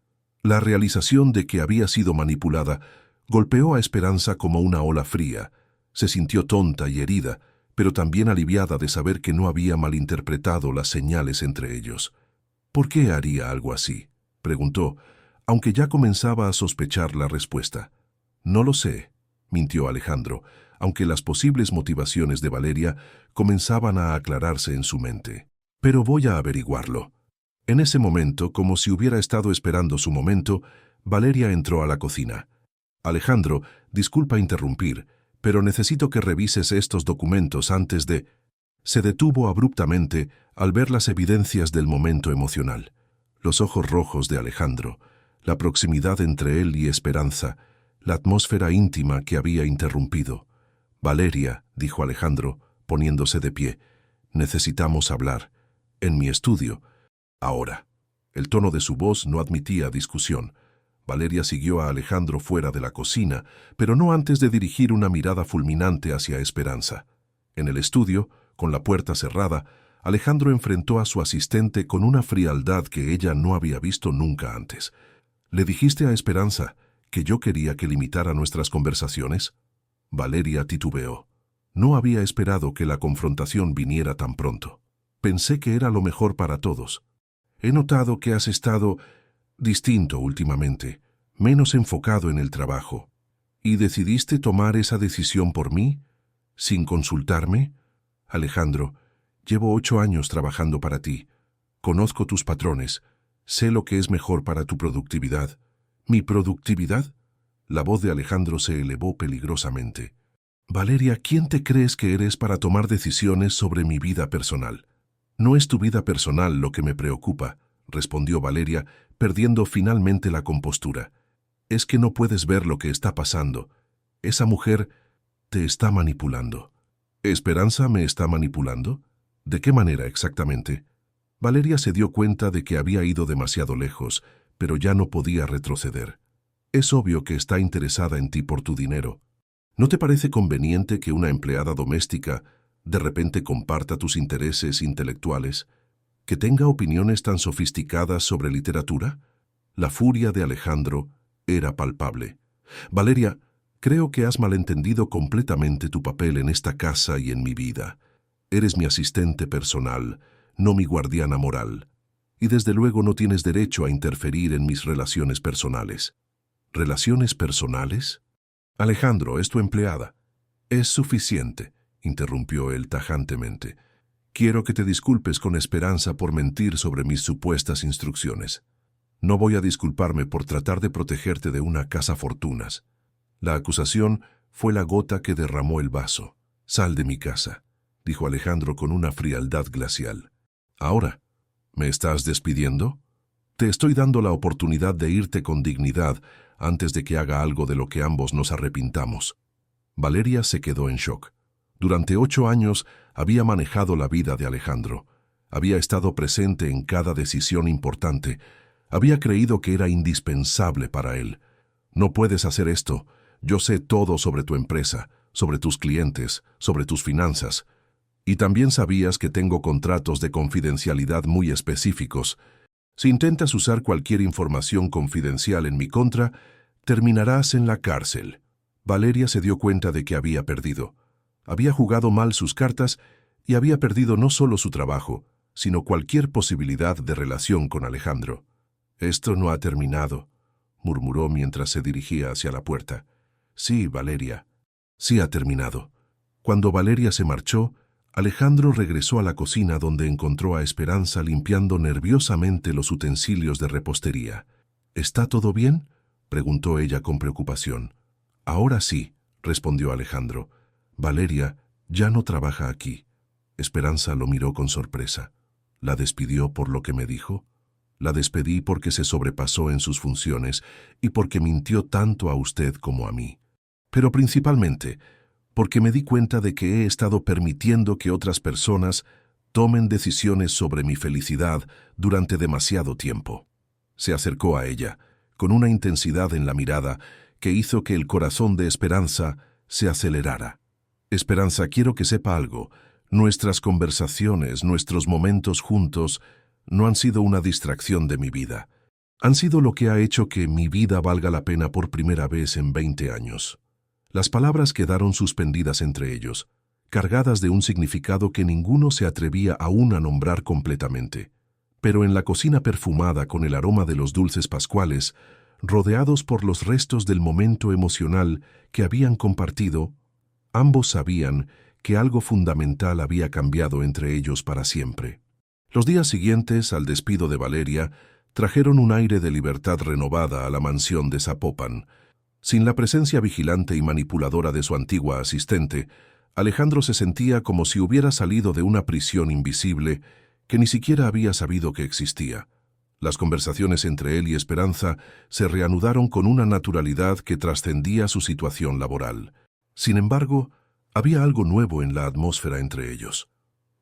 La realización de que había sido manipulada golpeó a Esperanza como una ola fría. Se sintió tonta y herida, pero también aliviada de saber que no había malinterpretado las señales entre ellos. «¿Por qué haría algo así?», preguntó, aunque ya comenzaba a sospechar la respuesta. «No lo sé», mintió Alejandro, aunque las posibles motivaciones de Valeria comenzaban a aclararse en su mente. «Pero voy a averiguarlo». En ese momento, como si hubiera estado esperando su momento, Valeria entró a la cocina. «Alejandro, disculpa interrumpir, pero necesito que revises estos documentos antes de...». Se detuvo abruptamente al ver las evidencias del momento emocional. Los ojos rojos de Alejandro, la proximidad entre él y Esperanza, la atmósfera íntima que había interrumpido. «Valeria», dijo Alejandro, poniéndose de pie, Necesitamos hablar. En mi estudio. Ahora. El tono de su voz no admitía discusión. Valeria siguió a Alejandro fuera de la cocina, pero no antes de dirigir una mirada fulminante hacia Esperanza. En el estudio, con la puerta cerrada, Alejandro enfrentó a su asistente con una frialdad que ella no había visto nunca antes. «¿Le dijiste a Esperanza que yo quería que limitara nuestras conversaciones?» Valeria titubeó. No había esperado que la confrontación viniera tan pronto. «Pensé que era lo mejor para todos. He notado que has estado distinto últimamente, menos enfocado en el trabajo. ¿Y decidiste tomar esa decisión por mí? ¿Sin consultarme? Alejandro, llevo 8 años trabajando para ti. Conozco tus patrones. Sé lo que es mejor para tu productividad». «¿Mi productividad?» La voz de Alejandro se elevó peligrosamente. «Valeria, ¿quién te crees que eres para tomar decisiones sobre mi vida personal?» «No es tu vida personal lo que me preocupa», respondió Valeria, perdiendo finalmente la compostura. «Es que no puedes ver lo que está pasando. Esa mujer te está manipulando». «¿Esperanza me está manipulando? ¿De qué manera exactamente?» Valeria se dio cuenta de que había ido demasiado lejos, pero ya no podía retroceder. «Es obvio que está interesada en ti por tu dinero. ¿No te parece conveniente que una empleada doméstica de repente comparta tus intereses intelectuales? ¿Que tenga opiniones tan sofisticadas sobre literatura?» La furia de Alejandro era palpable. «Valeria, creo que has malentendido completamente tu papel en esta casa y en mi vida. Eres mi asistente personal, no mi guardiana moral. Y desde luego no tienes derecho a interferir en mis relaciones personales». «¿Relaciones personales?» «Alejandro, es tu empleada». «Es suficiente», interrumpió él tajantemente. «Quiero que te disculpes con Esperanza por mentir sobre mis supuestas instrucciones. No voy a disculparme por tratar de protegerte de una cazafortunas. La acusación fue la gota que derramó el vaso. Sal de mi casa», dijo Alejandro con una frialdad glacial. «Ahora, ¿me estás despidiendo? Te estoy dando la oportunidad de irte con dignidad antes de que haga algo de lo que ambos nos arrepintamos». Valeria se quedó en shock. Durante 8 años había manejado la vida de Alejandro. Había estado presente en cada decisión importante. Había creído que era indispensable para él. «No puedes hacer esto. Yo sé todo sobre tu empresa, sobre tus clientes, sobre tus finanzas. Y también sabías que tengo contratos de confidencialidad muy específicos. Si intentas usar cualquier información confidencial en mi contra, terminarás en la cárcel». Valeria se dio cuenta de que había perdido. Había jugado mal sus cartas y había perdido no solo su trabajo, sino cualquier posibilidad de relación con Alejandro. «Esto no ha terminado», murmuró mientras se dirigía hacia la puerta. «Sí, Valeria, sí ha terminado». Cuando Valeria se marchó, Alejandro regresó a la cocina donde encontró a Esperanza limpiando nerviosamente los utensilios de repostería. «¿Está todo bien?», preguntó ella con preocupación. «Ahora sí», respondió Alejandro. «Valeria ya no trabaja aquí». Esperanza lo miró con sorpresa. «¿La despidió por lo que me dijo?» «La despedí porque se sobrepasó en sus funciones y porque mintió tanto a usted como a mí. Pero principalmente porque me di cuenta de que he estado permitiendo que otras personas tomen decisiones sobre mi felicidad durante demasiado tiempo». Se acercó a ella, con una intensidad en la mirada que hizo que el corazón de Esperanza se acelerara. «Esperanza, quiero que sepa algo. Nuestras conversaciones, nuestros momentos juntos, no han sido una distracción de mi vida. Han sido lo que ha hecho que mi vida valga la pena por primera vez en 20 años». Las palabras quedaron suspendidas entre ellos, cargadas de un significado que ninguno se atrevía aún a nombrar completamente. Pero en la cocina perfumada con el aroma de los dulces pascuales, rodeados por los restos del momento emocional que habían compartido, ambos sabían que algo fundamental había cambiado entre ellos para siempre. Los días siguientes al despido de Valeria trajeron un aire de libertad renovada a la mansión de Zapopan. Sin la presencia vigilante y manipuladora de su antigua asistente, Alejandro se sentía como si hubiera salido de una prisión invisible que ni siquiera había sabido que existía. Las conversaciones entre él y Esperanza se reanudaron con una naturalidad que trascendía su situación laboral. Sin embargo, había algo nuevo en la atmósfera entre ellos.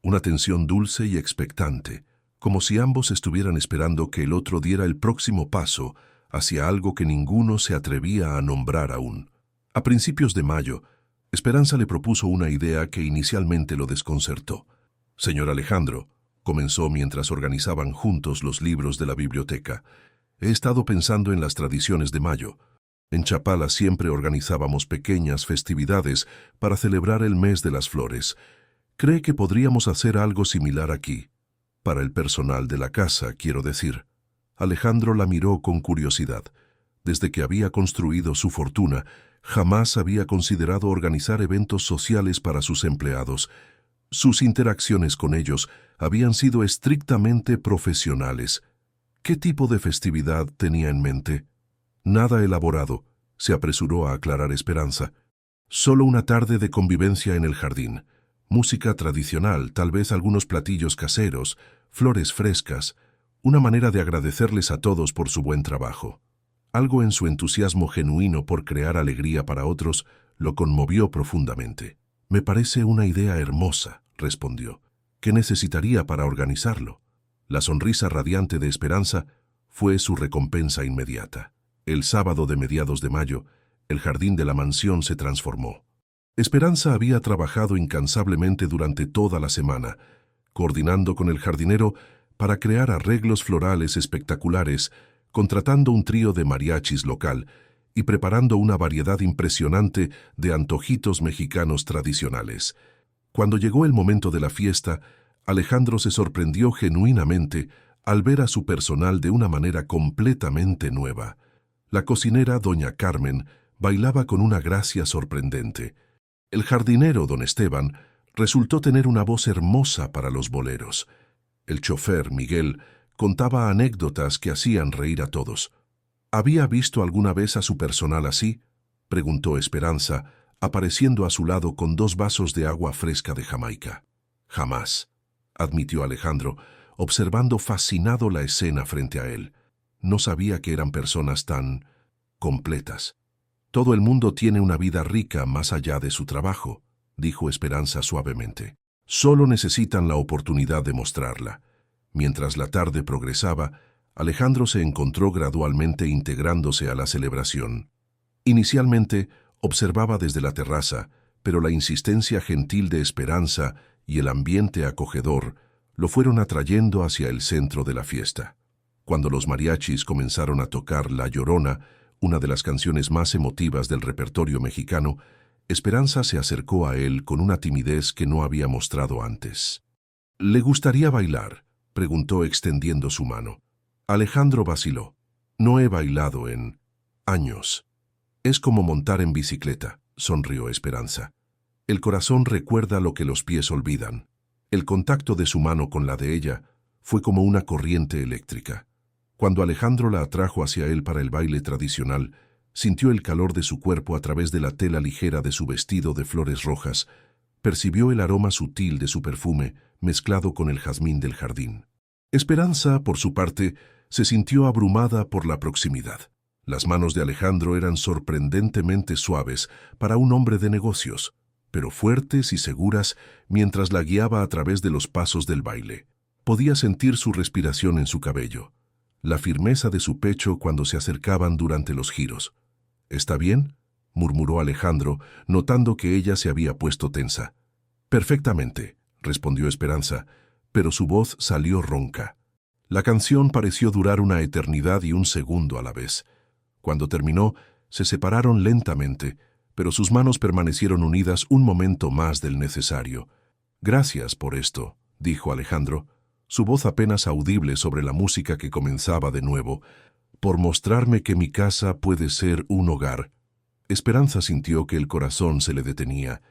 una tensión dulce y expectante, como si ambos estuvieran esperando que el otro diera el próximo paso hacia algo que ninguno se atrevía a nombrar aún. A principios de mayo, Esperanza le propuso una idea que inicialmente lo desconcertó. «Señor Alejandro», comenzó mientras organizaban juntos los libros de la biblioteca, «he estado pensando en las tradiciones de mayo. En Chapala siempre organizábamos pequeñas festividades para celebrar el mes de las flores. ¿Cree que podríamos hacer algo similar aquí? Para el personal de la casa, quiero decir». Alejandro la miró con curiosidad. Desde que había construido su fortuna, jamás había considerado organizar eventos sociales para sus empleados. Sus interacciones con ellos habían sido estrictamente profesionales. ¿Qué tipo de festividad tenía en mente? Nada elaborado, se apresuró a aclarar Esperanza. Solo una tarde de convivencia en el jardín. Música tradicional, tal vez algunos platillos caseros, flores frescas, una manera de agradecerles a todos por su buen trabajo. Algo en su entusiasmo genuino por crear alegría para otros lo conmovió profundamente. «Me parece una idea hermosa», respondió. «¿Qué necesitaría para organizarlo?» La sonrisa radiante de Esperanza fue su recompensa inmediata. El sábado de mediados de mayo, el jardín de la mansión se transformó. Esperanza había trabajado incansablemente durante toda la semana, coordinando con el jardinero para crear arreglos florales espectaculares, contratando un trío de mariachis local y preparando una variedad impresionante de antojitos mexicanos tradicionales. Cuando llegó el momento de la fiesta, Alejandro se sorprendió genuinamente al ver a su personal de una manera completamente nueva. La cocinera, doña Carmen, bailaba con una gracia sorprendente. El jardinero, don Esteban, resultó tener una voz hermosa para los boleros. El chofer, Miguel, contaba anécdotas que hacían reír a todos. ¿Había visto alguna vez a su personal así?, preguntó Esperanza, apareciendo a su lado con 2 vasos de agua fresca de Jamaica. «Jamás», admitió Alejandro, observando fascinado la escena frente a él. No sabía que eran personas tan completas. «Todo el mundo tiene una vida rica más allá de su trabajo», dijo Esperanza suavemente. «Solo necesitan la oportunidad de mostrarla». Mientras la tarde progresaba, Alejandro se encontró gradualmente integrándose a la celebración. Inicialmente, observaba desde la terraza, pero la insistencia gentil de Esperanza y el ambiente acogedor lo fueron atrayendo hacia el centro de la fiesta. Cuando los mariachis comenzaron a tocar La Llorona, una de las canciones más emotivas del repertorio mexicano, Esperanza se acercó a él con una timidez que no había mostrado antes. «¿Le gustaría bailar?», preguntó extendiendo su mano. Alejandro vaciló. «No he bailado en años». «Es como montar en bicicleta», sonrió Esperanza. «El corazón recuerda lo que los pies olvidan». El contacto de su mano con la de ella fue como una corriente eléctrica. Cuando Alejandro la atrajo hacia él para el baile tradicional, sintió el calor de su cuerpo a través de la tela ligera de su vestido de flores rojas, percibió el aroma sutil de su perfume mezclado con el jazmín del jardín. Esperanza, por su parte, se sintió abrumada por la proximidad. Las manos de Alejandro eran sorprendentemente suaves para un hombre de negocios, pero fuertes y seguras mientras la guiaba a través de los pasos del baile. Podía sentir su respiración en su cabello, la firmeza de su pecho cuando se acercaban durante los giros. «¿Está bien?», murmuró Alejandro, notando que ella se había puesto tensa. «Perfectamente», respondió Esperanza, pero su voz salió ronca. La canción pareció durar una eternidad y un segundo a la vez. Cuando terminó, se separaron lentamente, pero sus manos permanecieron unidas un momento más del necesario. «Gracias por esto», dijo Alejandro, su voz apenas audible sobre la música que comenzaba de nuevo, «por mostrarme que mi casa puede ser un hogar». Esperanza sintió que el corazón se le detenía.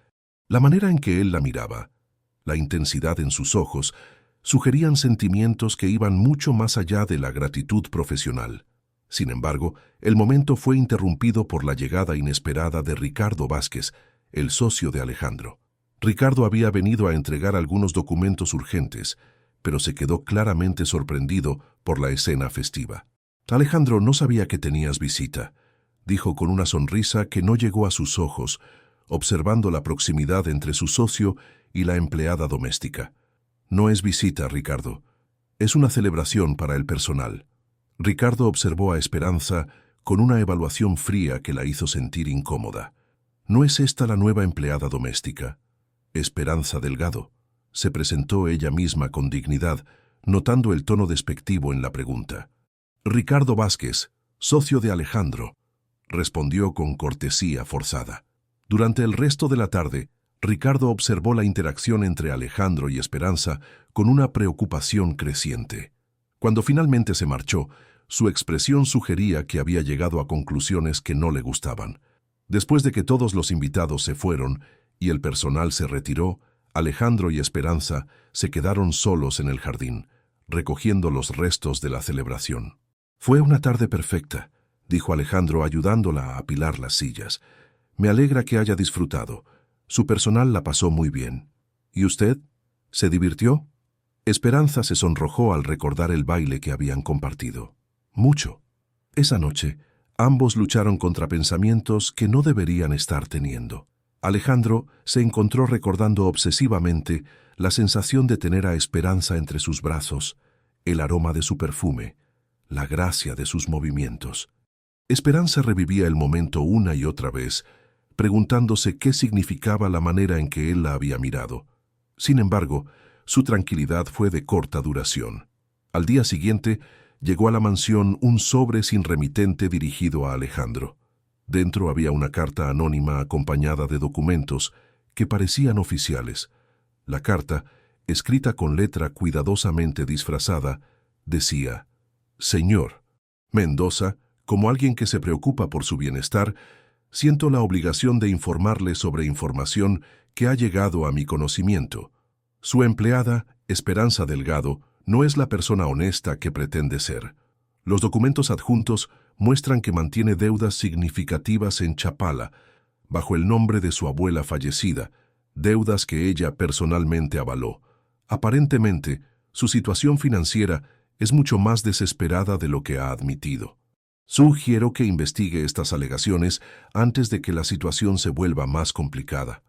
La manera en que él la miraba, la intensidad en sus ojos, sugerían sentimientos que iban mucho más allá de la gratitud profesional. Sin embargo, el momento fue interrumpido por la llegada inesperada de Ricardo Vázquez, el socio de Alejandro. Ricardo había venido a entregar algunos documentos urgentes, pero se quedó claramente sorprendido por la escena festiva. «Alejandro, no sabía que tenías visita», dijo con una sonrisa que no llegó a sus ojos, observando la proximidad entre su socio y la empleada doméstica. No es visita, Ricardo. Es una celebración para el personal. Ricardo observó a Esperanza con una evaluación fría que la hizo sentir incómoda. ¿No es esta la nueva empleada doméstica? Esperanza Delgado. Se presentó ella misma con dignidad, notando el tono despectivo en la pregunta. Ricardo Vázquez, socio de Alejandro, respondió con cortesía forzada. Durante el resto de la tarde, Ricardo observó la interacción entre Alejandro y Esperanza con una preocupación creciente. Cuando finalmente se marchó, su expresión sugería que había llegado a conclusiones que no le gustaban. Después de que todos los invitados se fueron y el personal se retiró, Alejandro y Esperanza se quedaron solos en el jardín, recogiendo los restos de la celebración. Fue una tarde perfecta, dijo Alejandro ayudándola a apilar las sillas. Me alegra que haya disfrutado. Su personal la pasó muy bien. ¿Y usted? ¿Se divirtió? Esperanza se sonrojó al recordar el baile que habían compartido. Mucho. Esa noche, ambos lucharon contra pensamientos que no deberían estar teniendo. Alejandro se encontró recordando obsesivamente la sensación de tener a Esperanza entre sus brazos, el aroma de su perfume, la gracia de sus movimientos. Esperanza revivía el momento una y otra vez, preguntándose qué significaba la manera en que él la había mirado. Sin embargo, su tranquilidad fue de corta duración. Al día siguiente, llegó a la mansión un sobre sin remitente dirigido a Alejandro. Dentro había una carta anónima acompañada de documentos que parecían oficiales. La carta, escrita con letra cuidadosamente disfrazada, decía: Señor Mendoza, como alguien que se preocupa por su bienestar, siento la obligación de informarle sobre información que ha llegado a mi conocimiento. Su empleada, Esperanza Delgado, no es la persona honesta que pretende ser. Los documentos adjuntos muestran que mantiene deudas significativas en Chapala, bajo el nombre de su abuela fallecida, deudas que ella personalmente avaló. Aparentemente, su situación financiera es mucho más desesperada de lo que ha admitido. Sugiero que investigue estas alegaciones antes de que la situación se vuelva más complicada.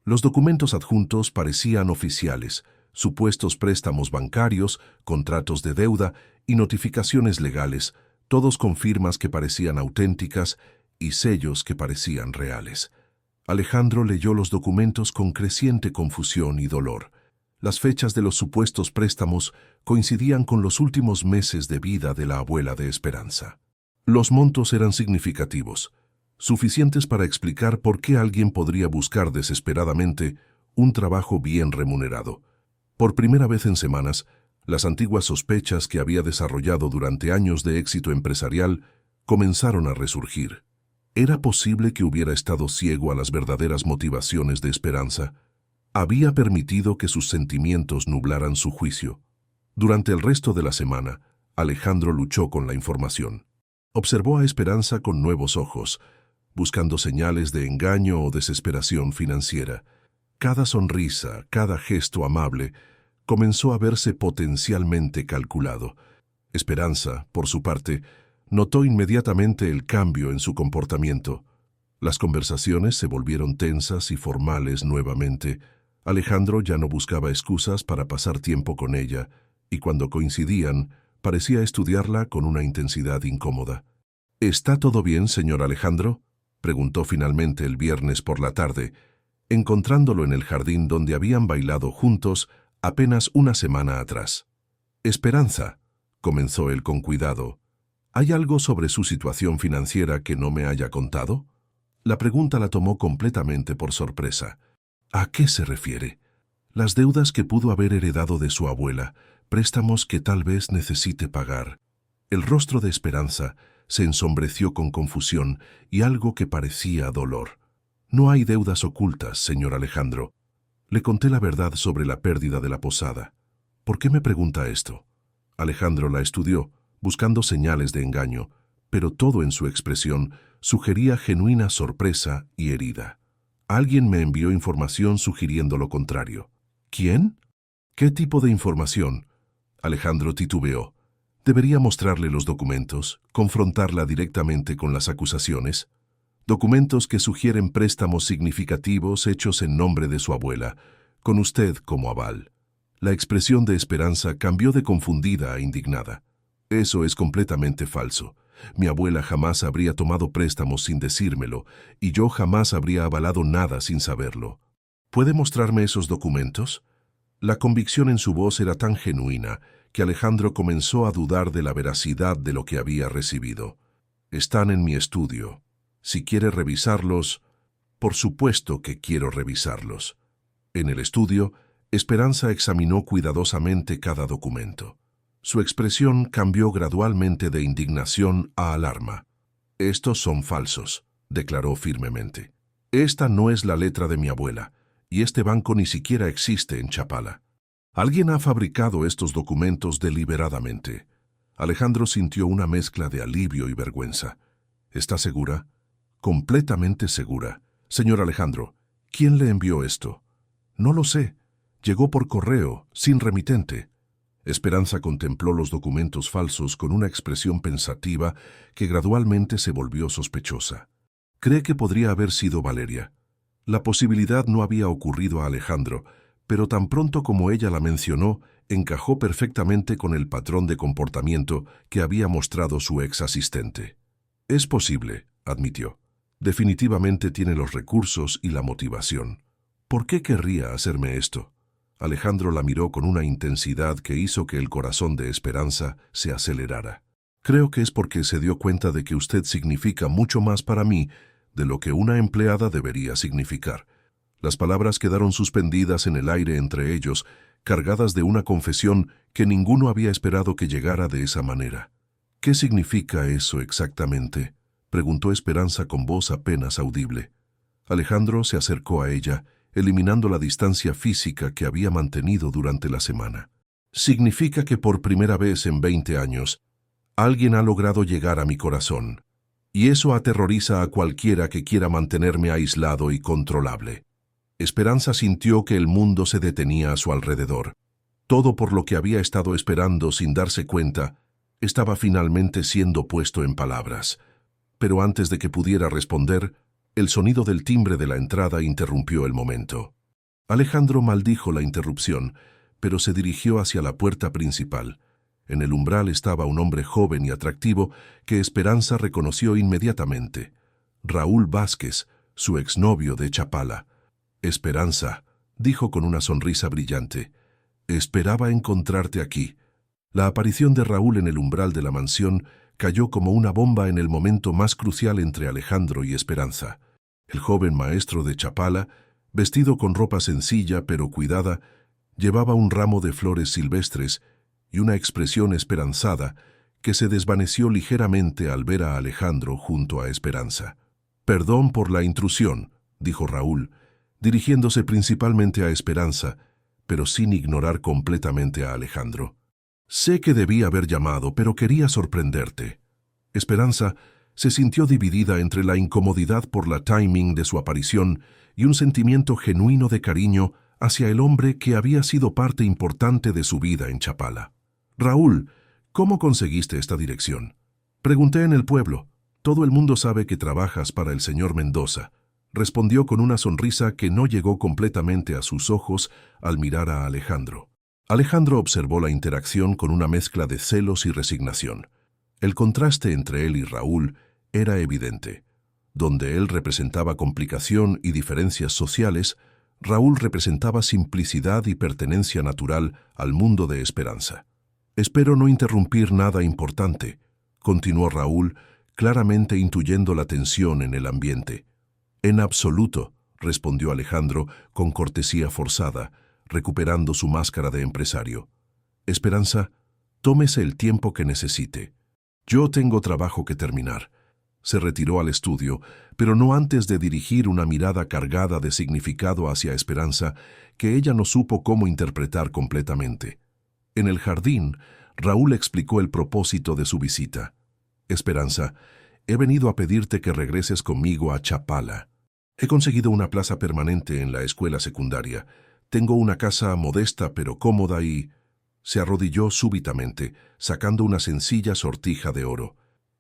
Los documentos adjuntos parecían oficiales, supuestos préstamos bancarios, contratos de deuda y notificaciones legales, todos con firmas que parecían auténticas y sellos que parecían reales. Alejandro leyó los documentos con creciente confusión y dolor. Las fechas de los supuestos préstamos coincidían con los últimos meses de vida de la abuela de Esperanza. Los montos eran significativos, suficientes para explicar por qué alguien podría buscar desesperadamente un trabajo bien remunerado. Por primera vez en semanas, las antiguas sospechas que había desarrollado durante años de éxito empresarial comenzaron a resurgir. ¿Era posible que hubiera estado ciego a las verdaderas motivaciones de Esperanza? ¿Había permitido que sus sentimientos nublaran su juicio? Durante el resto de la semana, Alejandro luchó con la información. Observó a Esperanza con nuevos ojos, buscando señales de engaño o desesperación financiera. Cada sonrisa, cada gesto amable, comenzó a verse potencialmente calculado. Esperanza, por su parte, notó inmediatamente el cambio en su comportamiento. Las conversaciones se volvieron tensas y formales nuevamente. Alejandro ya no buscaba excusas para pasar tiempo con ella, y cuando coincidían, parecía estudiarla con una intensidad incómoda. ¿Está todo bien, señor Alejandro?, preguntó finalmente el viernes por la tarde, encontrándolo en el jardín donde habían bailado juntos apenas una semana atrás. Esperanza, comenzó él con cuidado, ¿hay algo sobre su situación financiera que no me haya contado? La pregunta la tomó completamente por sorpresa. ¿A qué se refiere? Las deudas que pudo haber heredado de su abuela, préstamos que tal vez necesite pagar. El rostro de Esperanza se ensombreció con confusión y algo que parecía dolor. No hay deudas ocultas, señor Alejandro. Le conté la verdad sobre la pérdida de la posada. ¿Por qué me pregunta esto? Alejandro la estudió, buscando señales de engaño, pero todo en su expresión sugería genuina sorpresa y herida. Alguien me envió información sugiriendo lo contrario. ¿Quién? ¿Qué tipo de información? Alejandro titubeó. ¿Debería mostrarle los documentos, confrontarla directamente con las acusaciones? Documentos que sugieren préstamos significativos hechos en nombre de su abuela, con usted como aval. La expresión de Esperanza cambió de confundida a indignada. Eso es completamente falso. Mi abuela jamás habría tomado préstamos sin decírmelo, y yo jamás habría avalado nada sin saberlo. ¿Puede mostrarme esos documentos? La convicción en su voz era tan genuina que Alejandro comenzó a dudar de la veracidad de lo que había recibido. Están en mi estudio. Si quiere revisarlos, por supuesto que quiero revisarlos. En el estudio, Esperanza examinó cuidadosamente cada documento. Su expresión cambió gradualmente de indignación a alarma. «Estos son falsos», declaró firmemente. «Esta no es la letra de mi abuela, y este banco ni siquiera existe en Chapala. Alguien ha fabricado estos documentos deliberadamente». Alejandro sintió una mezcla de alivio y vergüenza. «¿Está segura?» «Completamente segura. Señor Alejandro, ¿quién le envió esto?» «No lo sé. Llegó por correo, sin remitente». Esperanza contempló los documentos falsos con una expresión pensativa que gradualmente se volvió sospechosa. «¿Cree que podría haber sido Valeria?» La posibilidad no había ocurrido a Alejandro, pero tan pronto como ella la mencionó, encajó perfectamente con el patrón de comportamiento que había mostrado su ex asistente. «Es posible», admitió. «Definitivamente tiene los recursos y la motivación. ¿Por qué querría hacerme esto?» Alejandro la miró con una intensidad que hizo que el corazón de Esperanza se acelerara. «Creo que es porque se dio cuenta de que usted significa mucho más para mí de lo que una empleada debería significar». Las palabras quedaron suspendidas en el aire entre ellos, cargadas de una confesión que ninguno había esperado que llegara de esa manera. «¿Qué significa eso exactamente?», preguntó Esperanza con voz apenas audible. Alejandro se acercó a ella, eliminando la distancia física que había mantenido durante la semana. «Significa que por primera vez en 20 años, alguien ha logrado llegar a mi corazón, y eso aterroriza a cualquiera que quiera mantenerme aislado y controlable». Esperanza sintió que el mundo se detenía a su alrededor. Todo por lo que había estado esperando sin darse cuenta, estaba finalmente siendo puesto en palabras. Pero antes de que pudiera responder, el sonido del timbre de la entrada interrumpió el momento. Alejandro maldijo la interrupción, pero se dirigió hacia la puerta principal. En el umbral estaba un hombre joven y atractivo que Esperanza reconoció inmediatamente. Raúl Vázquez, su exnovio de Chapala. «Esperanza», dijo con una sonrisa brillante, «esperaba encontrarte aquí». La aparición de Raúl en el umbral de la mansión cayó como una bomba en el momento más crucial entre Alejandro y Esperanza. El joven maestro de Chapala, vestido con ropa sencilla pero cuidada, llevaba un ramo de flores silvestres y una expresión esperanzada que se desvaneció ligeramente al ver a Alejandro junto a Esperanza. «Perdón por la intrusión», dijo Raúl, dirigiéndose principalmente a Esperanza, pero sin ignorar completamente a Alejandro. «Sé que debí haber llamado, pero quería sorprenderte». Esperanza se sintió dividida entre la incomodidad por la timing de su aparición y un sentimiento genuino de cariño hacia el hombre que había sido parte importante de su vida en Chapala. «Raúl, ¿cómo conseguiste esta dirección?» «Pregunté en el pueblo. Todo el mundo sabe que trabajas para el señor Mendoza», respondió con una sonrisa que no llegó completamente a sus ojos al mirar a Alejandro. Alejandro observó la interacción con una mezcla de celos y resignación. El contraste entre él y Raúl era evidente. Donde él representaba complicación y diferencias sociales, Raúl representaba simplicidad y pertenencia natural al mundo de Esperanza. «Espero no interrumpir nada importante», continuó Raúl, claramente intuyendo la tensión en el ambiente. «En absoluto», respondió Alejandro con cortesía forzada, recuperando su máscara de empresario. «Esperanza, tómese el tiempo que necesite. Yo tengo trabajo que terminar». Se retiró al estudio, pero no antes de dirigir una mirada cargada de significado hacia Esperanza que ella no supo cómo interpretar completamente. En el jardín, Raúl explicó el propósito de su visita. «Esperanza, he venido a pedirte que regreses conmigo a Chapala. He conseguido una plaza permanente en la escuela secundaria. Tengo una casa modesta pero cómoda y...» Se arrodilló súbitamente, sacando una sencilla sortija de oro.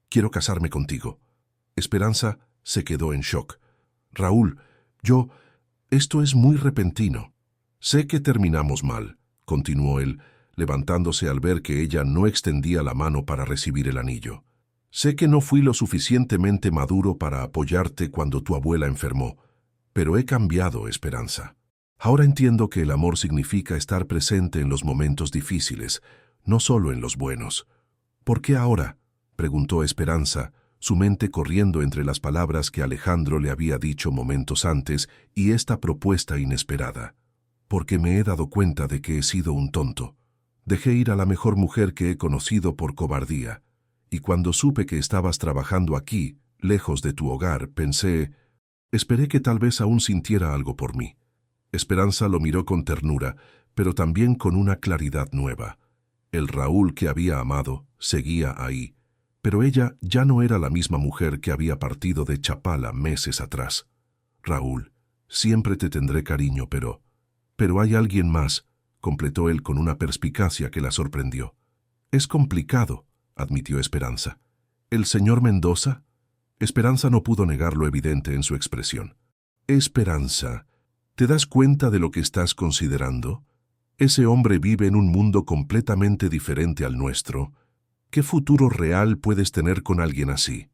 «Quiero casarme contigo». Esperanza se quedó en shock. «Raúl, esto es muy repentino. Sé que terminamos mal», continuó él, levantándose al ver que ella no extendía la mano para recibir el anillo. Sé que no fui lo suficientemente maduro para apoyarte cuando tu abuela enfermó, pero he cambiado, Esperanza. Ahora entiendo que el amor significa estar presente en los momentos difíciles, no solo en los buenos. ¿Por qué ahora?, preguntó Esperanza, su mente corriendo entre las palabras que Alejandro le había dicho momentos antes y esta propuesta inesperada. Porque me he dado cuenta de que he sido un tonto. Dejé ir a la mejor mujer que he conocido por cobardía, y cuando supe que estabas trabajando aquí, lejos de tu hogar, esperé que tal vez aún sintiera algo por mí. Esperanza lo miró con ternura, pero también con una claridad nueva. El Raúl que había amado seguía ahí, pero ella ya no era la misma mujer que había partido de Chapala meses atrás. Raúl, siempre te tendré cariño, pero hay alguien más, completó él con una perspicacia que la sorprendió. Es complicado, admitió Esperanza. ¿El señor Mendoza? Esperanza no pudo negar lo evidente en su expresión. Esperanza, ¿te das cuenta de lo que estás considerando? Ese hombre vive en un mundo completamente diferente al nuestro. ¿Qué futuro real puedes tener con alguien así?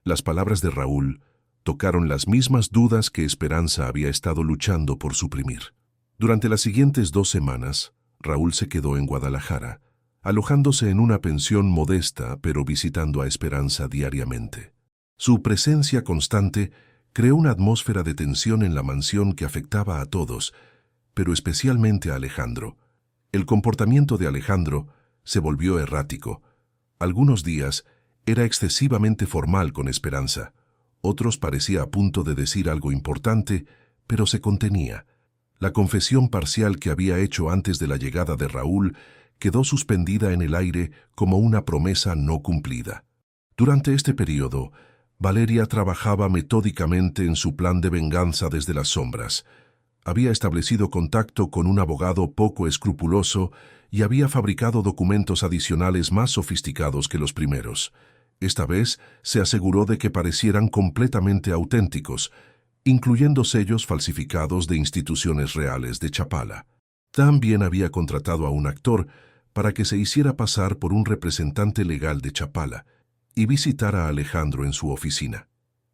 Las palabras de Raúl tocaron las mismas dudas que Esperanza había estado luchando por suprimir. Durante las siguientes 2 semanas, Raúl se quedó en Guadalajara, alojándose en una pensión modesta pero visitando a Esperanza diariamente. Su presencia constante creó una atmósfera de tensión en la mansión que afectaba a todos, pero especialmente a Alejandro. El comportamiento de Alejandro se volvió errático. Algunos días era excesivamente formal con Esperanza, otros parecía a punto de decir algo importante, pero se contenía. La confesión parcial que había hecho antes de la llegada de Raúl quedó suspendida en el aire como una promesa no cumplida. Durante este periodo, Valeria trabajaba metódicamente en su plan de venganza desde las sombras. Había establecido contacto con un abogado poco escrupuloso y había fabricado documentos adicionales más sofisticados que los primeros. Esta vez se aseguró de que parecieran completamente auténticos, incluyendo sellos falsificados de instituciones reales de Chapala. También había contratado a un actor para que se hiciera pasar por un representante legal de Chapala y visitara a Alejandro en su oficina.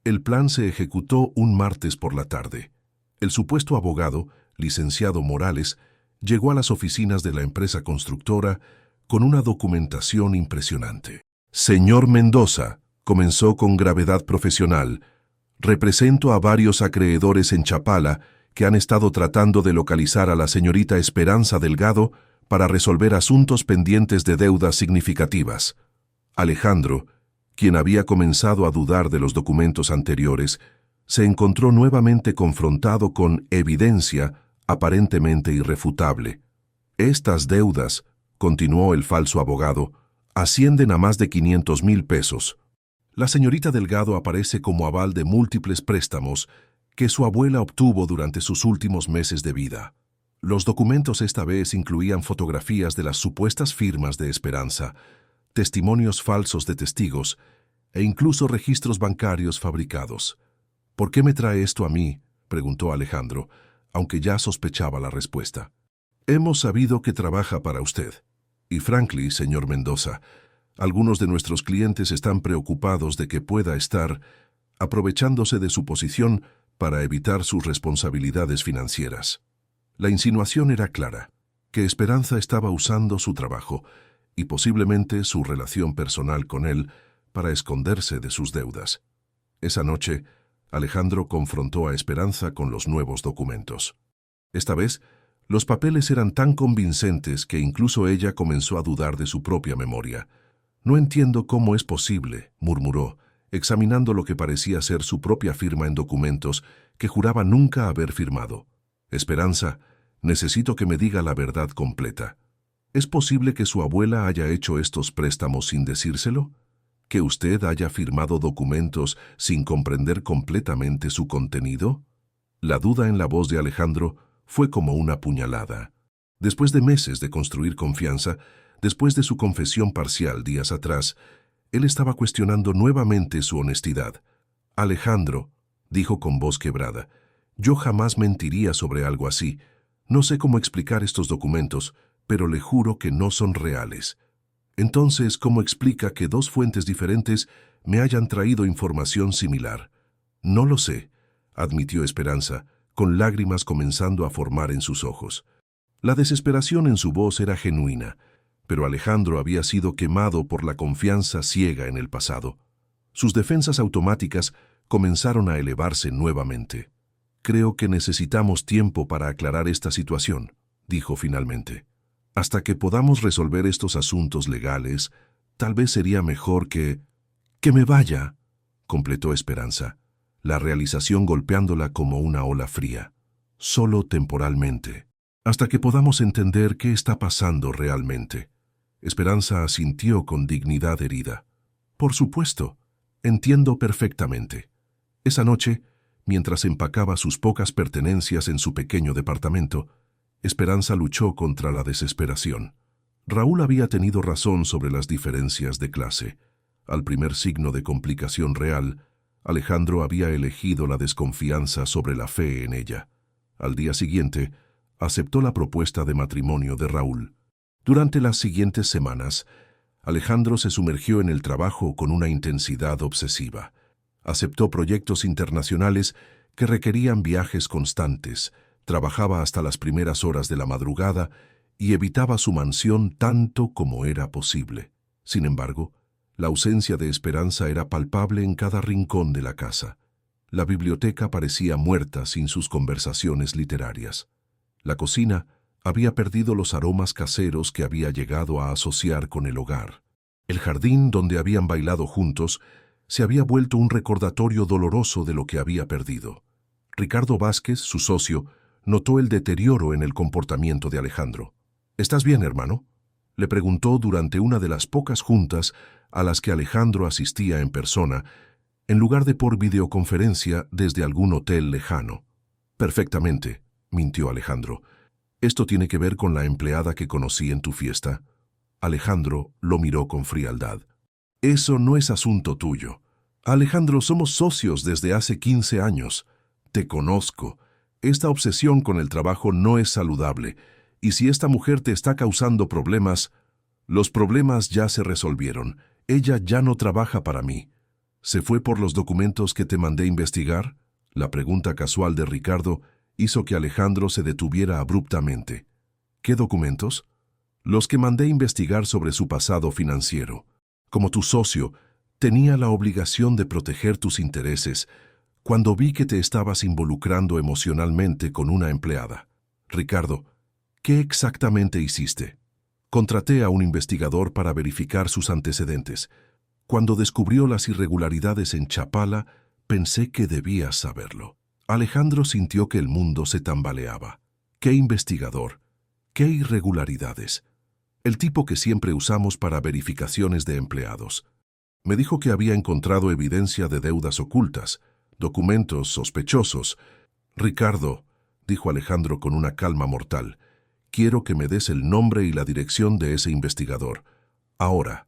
El plan se ejecutó un martes por la tarde. El supuesto abogado, licenciado Morales, llegó a las oficinas de la empresa constructora con una documentación impresionante. Señor Mendoza, comenzó con gravedad profesional, represento a varios acreedores en Chapala que han estado tratando de localizar a la señorita Esperanza Delgado para resolver asuntos pendientes de deudas significativas. Alejandro, quien había comenzado a dudar de los documentos anteriores, se encontró nuevamente confrontado con evidencia aparentemente irrefutable. Estas deudas, continuó el falso abogado, ascienden a más de 500,000 pesos. La señorita Delgado aparece como aval de múltiples préstamos que su abuela obtuvo durante sus últimos meses de vida. Los documentos esta vez incluían fotografías de las supuestas firmas de Esperanza, testimonios falsos de testigos e incluso registros bancarios fabricados. ¿Por qué me trae esto a mí?, preguntó Alejandro, aunque ya sospechaba la respuesta. Hemos sabido que trabaja para usted. Y frankly, señor Mendoza, algunos de nuestros clientes están preocupados de que pueda estar aprovechándose de su posición para evitar sus responsabilidades financieras. La insinuación era clara, que Esperanza estaba usando su trabajo y posiblemente su relación personal con él para esconderse de sus deudas. Esa noche, Alejandro confrontó a Esperanza con los nuevos documentos. Esta vez, los papeles eran tan convincentes que incluso ella comenzó a dudar de su propia memoria. «No entiendo cómo es posible», murmuró, examinando lo que parecía ser su propia firma en documentos que juraba nunca haber firmado. «Esperanza, necesito que me diga la verdad completa. ¿Es posible que su abuela haya hecho estos préstamos sin decírselo? ¿Que usted haya firmado documentos sin comprender completamente su contenido?» La duda en la voz de Alejandro fue como una puñalada. Después de meses de construir confianza, después de su confesión parcial días atrás, él estaba cuestionando nuevamente su honestidad. «Alejandro», dijo con voz quebrada, «yo jamás mentiría sobre algo así. No sé cómo explicar estos documentos, pero le juro que no son reales. Entonces, ¿cómo explica que dos fuentes diferentes me hayan traído información similar? No lo sé, admitió Esperanza, con lágrimas comenzando a formar en sus ojos. La desesperación en su voz era genuina, pero Alejandro había sido quemado por la confianza ciega en el pasado. Sus defensas automáticas comenzaron a elevarse nuevamente. Creo que necesitamos tiempo para aclarar esta situación, dijo finalmente. Hasta que podamos resolver estos asuntos legales, tal vez sería mejor que me vaya, completó Esperanza, la realización golpeándola como una ola fría. Solo temporalmente, hasta que podamos entender qué está pasando realmente. Esperanza asintió con dignidad herida. Por supuesto, entiendo perfectamente. Esa noche, mientras empacaba sus pocas pertenencias en su pequeño departamento, Esperanza luchó contra la desesperación. Raúl había tenido razón sobre las diferencias de clase. Al primer signo de complicación real, Alejandro había elegido la desconfianza sobre la fe en ella. Al día siguiente, aceptó la propuesta de matrimonio de Raúl. Durante las siguientes semanas, Alejandro se sumergió en el trabajo con una intensidad obsesiva. Aceptó proyectos internacionales que requerían viajes constantes, trabajaba hasta las primeras horas de la madrugada y evitaba su mansión tanto como era posible. Sin embargo, la ausencia de Esperanza era palpable en cada rincón de la casa. La biblioteca parecía muerta sin sus conversaciones literarias. La cocina había perdido los aromas caseros que había llegado a asociar con el hogar. El jardín donde habían bailado juntos se había vuelto un recordatorio doloroso de lo que había perdido. Ricardo Vázquez, su socio, notó el deterioro en el comportamiento de Alejandro. ¿Estás bien, hermano?, le preguntó durante una de las pocas juntas a las que Alejandro asistía en persona, en lugar de por videoconferencia desde algún hotel lejano. Perfectamente, mintió Alejandro. ¿Esto tiene que ver con la empleada que conocí en tu fiesta? Alejandro lo miró con frialdad. Eso no es asunto tuyo. Alejandro, somos socios desde hace 15 años. Te conozco. Esta obsesión con el trabajo no es saludable, y si esta mujer te está causando problemas, los problemas ya se resolvieron. Ella ya no trabaja para mí. ¿Se fue por los documentos que te mandé investigar? La pregunta casual de Ricardo hizo que Alejandro se detuviera abruptamente. ¿Qué documentos? Los que mandé investigar sobre su pasado financiero. Como tu socio, tenía la obligación de proteger tus intereses cuando vi que te estabas involucrando emocionalmente con una empleada. Ricardo, ¿qué exactamente hiciste? Contraté a un investigador para verificar sus antecedentes. Cuando descubrió las irregularidades en Chapala, pensé que debías saberlo. Alejandro sintió que el mundo se tambaleaba. ¿Qué investigador? ¿Qué irregularidades? El tipo que siempre usamos para verificaciones de empleados. Me dijo que había encontrado evidencia de deudas ocultas, documentos sospechosos. Ricardo, dijo Alejandro con una calma mortal, quiero que me des el nombre y la dirección de ese investigador. Ahora.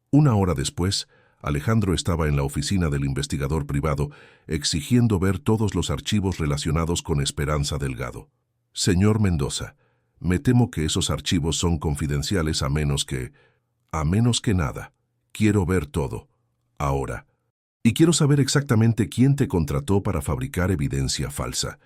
Una hora después, Alejandro estaba en la oficina del investigador privado, exigiendo ver todos los archivos relacionados con Esperanza Delgado. Señor Mendoza, me temo que esos archivos son confidenciales a menos que nada. Quiero ver todo. Ahora. Y quiero saber exactamente quién te contrató para fabricar evidencia falsa.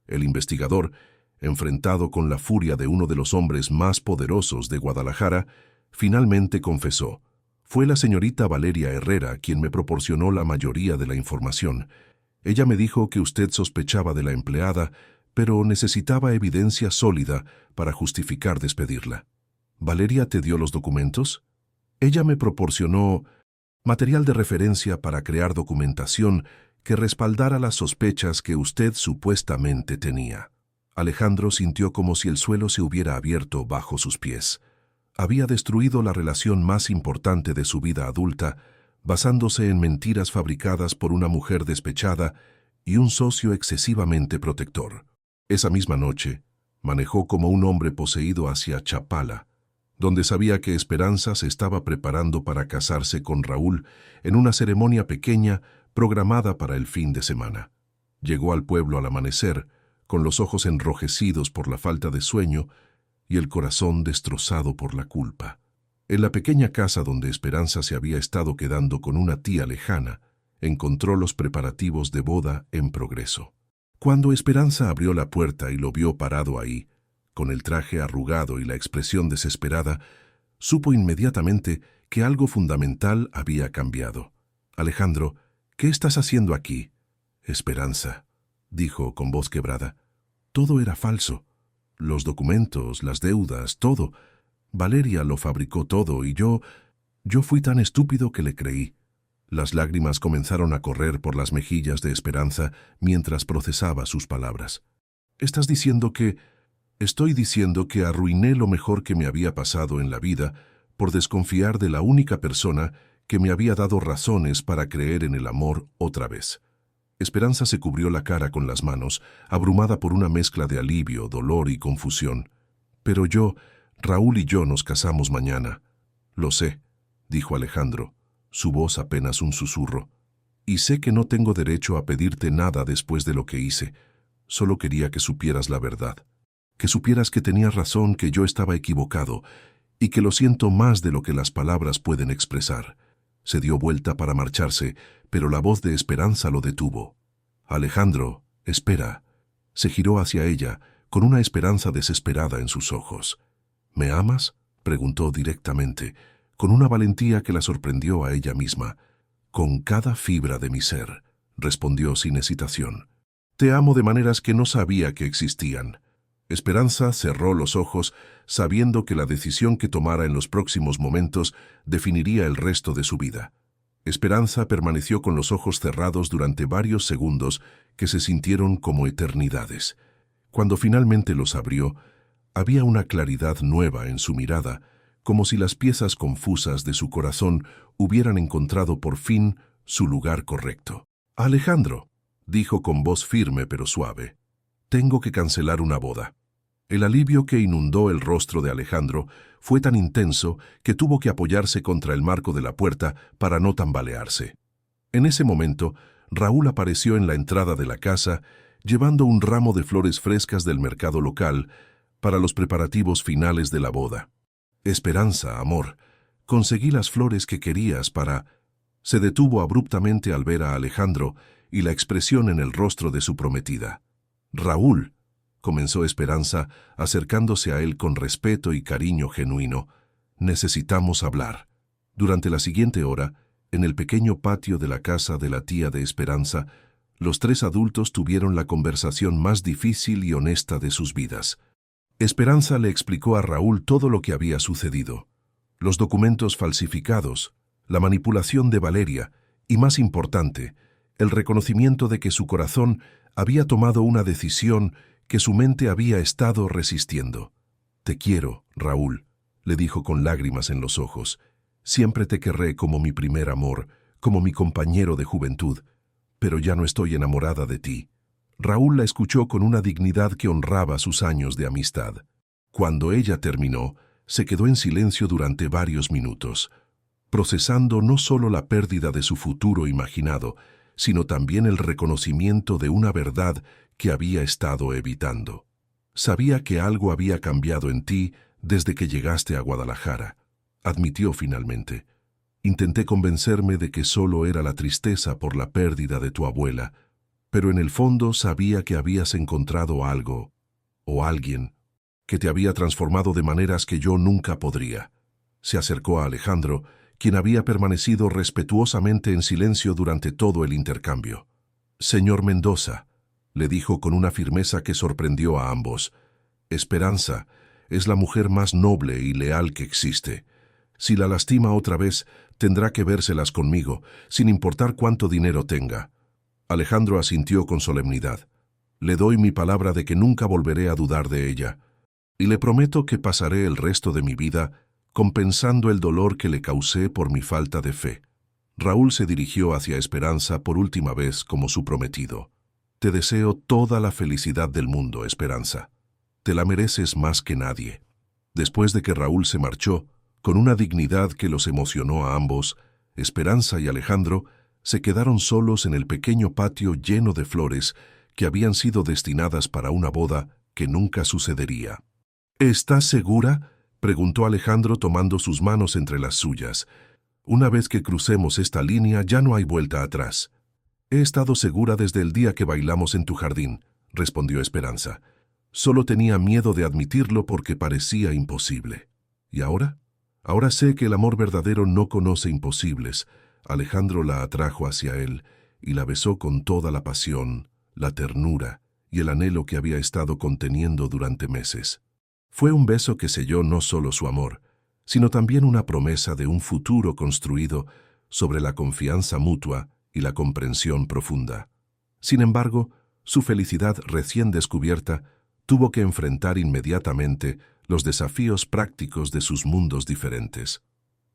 El investigador, enfrentado con la furia de uno de los hombres más poderosos de Guadalajara, finalmente confesó. Fue la señorita Valeria Herrera quien me proporcionó la mayoría de la información. Ella me dijo que usted sospechaba de la empleada, pero necesitaba evidencia sólida para justificar despedirla. ¿Valeria te dio los documentos? Ella me proporcionó material de referencia para crear documentación que respaldara las sospechas que usted supuestamente tenía. Alejandro sintió como si el suelo se hubiera abierto bajo sus pies. Había destruido la relación más importante de su vida adulta, basándose en mentiras fabricadas por una mujer despechada y un socio excesivamente protector. Esa misma noche, manejó como un hombre poseído hacia Chapala, donde sabía que Esperanza se estaba preparando para casarse con Raúl en una ceremonia pequeña programada para el fin de semana. Llegó al pueblo al amanecer, con los ojos enrojecidos por la falta de sueño, y el corazón destrozado por la culpa. En la pequeña casa donde Esperanza se había estado quedando con una tía lejana, encontró los preparativos de boda en progreso. Cuando Esperanza abrió la puerta y lo vio parado ahí, con el traje arrugado y la expresión desesperada, supo inmediatamente que algo fundamental había cambiado. «Alejandro, ¿qué estás haciendo aquí?» «Esperanza», dijo con voz quebrada. «Todo era falso. Los documentos, las deudas, todo. Valeria lo fabricó todo y yo fui tan estúpido que le creí». Las lágrimas comenzaron a correr por las mejillas de Esperanza mientras procesaba sus palabras. «¿Estás diciendo que...?» «Estoy diciendo que arruiné lo mejor que me había pasado en la vida por desconfiar de la única persona que me había dado razones para creer en el amor otra vez». Esperanza se cubrió la cara con las manos, abrumada por una mezcla de alivio, dolor y confusión. «Pero Raúl y yo nos casamos mañana». «Lo sé», dijo Alejandro, su voz apenas un susurro. «Y sé que no tengo derecho a pedirte nada después de lo que hice. Solo quería que supieras la verdad. Que supieras que tenías razón, que yo estaba equivocado, y que lo siento más de lo que las palabras pueden expresar». Se dio vuelta para marcharse, pero la voz de Esperanza lo detuvo. «Alejandro, espera». Se giró hacia ella, con una esperanza desesperada en sus ojos. «¿Me amas?», preguntó directamente, con una valentía que la sorprendió a ella misma. «Con cada fibra de mi ser», respondió sin hesitación. «Te amo de maneras que no sabía que existían». Esperanza cerró los ojos, sabiendo que la decisión que tomara en los próximos momentos definiría el resto de su vida. Esperanza permaneció con los ojos cerrados durante varios segundos que se sintieron como eternidades. Cuando finalmente los abrió, había una claridad nueva en su mirada, como si las piezas confusas de su corazón hubieran encontrado por fin su lugar correcto. «Alejandro», dijo con voz firme pero suave, «tengo que cancelar una boda». El alivio que inundó el rostro de Alejandro fue tan intenso que tuvo que apoyarse contra el marco de la puerta para no tambalearse. En ese momento, Raúl apareció en la entrada de la casa, llevando un ramo de flores frescas del mercado local para los preparativos finales de la boda. «Esperanza, amor, conseguí las flores que querías para...». Se detuvo abruptamente al ver a Alejandro y la expresión en el rostro de su prometida. «Raúl», comenzó Esperanza, acercándose a él con respeto y cariño genuino, «necesitamos hablar». Durante la siguiente hora, en el pequeño patio de la casa de la tía de Esperanza, los tres adultos tuvieron la conversación más difícil y honesta de sus vidas. Esperanza le explicó a Raúl todo lo que había sucedido: los documentos falsificados, la manipulación de Valeria y, más importante, el reconocimiento de que su corazón había tomado una decisión que su mente había estado resistiendo. «Te quiero, Raúl», le dijo con lágrimas en los ojos. «Siempre te querré como mi primer amor, como mi compañero de juventud, pero ya no estoy enamorada de ti». Raúl la escuchó con una dignidad que honraba sus años de amistad. Cuando ella terminó, se quedó en silencio durante varios minutos, procesando no solo la pérdida de su futuro imaginado, sino también el reconocimiento de una verdad que había estado evitando. «Sabía que algo había cambiado en ti desde que llegaste a Guadalajara», admitió finalmente. «Intenté convencerme de que solo era la tristeza por la pérdida de tu abuela, pero en el fondo sabía que habías encontrado algo, o alguien, que te había transformado de maneras que yo nunca podría». Se acercó a Alejandro, quien había permanecido respetuosamente en silencio durante todo el intercambio. «Señor Mendoza», le dijo con una firmeza que sorprendió a ambos, «Esperanza es la mujer más noble y leal que existe. Si la lastima otra vez, tendrá que vérselas conmigo, sin importar cuánto dinero tenga». Alejandro asintió con solemnidad. «Le doy mi palabra de que nunca volveré a dudar de ella, y le prometo que pasaré el resto de mi vida compensando el dolor que le causé por mi falta de fe». Raúl se dirigió hacia Esperanza por última vez como su prometido. «Te deseo toda la felicidad del mundo, Esperanza. Te la mereces más que nadie». Después de que Raúl se marchó, con una dignidad que los emocionó a ambos, Esperanza y Alejandro se quedaron solos en el pequeño patio lleno de flores que habían sido destinadas para una boda que nunca sucedería. ¿Estás segura?, preguntó Alejandro tomando sus manos entre las suyas. Una vez que crucemos esta línea ya no hay vuelta atrás. He estado segura desde el día que bailamos en tu jardín, respondió Esperanza. Solo tenía miedo de admitirlo porque parecía imposible. ¿Y ahora? Ahora sé que el amor verdadero no conoce imposibles. Alejandro la atrajo hacia él y la besó con toda la pasión, la ternura y el anhelo que había estado conteniendo durante meses. Fue un beso que selló no solo su amor, sino también una promesa de un futuro construido sobre la confianza mutua y la comprensión profunda. Sin embargo, su felicidad recién descubierta tuvo que enfrentar inmediatamente los desafíos prácticos de sus mundos diferentes.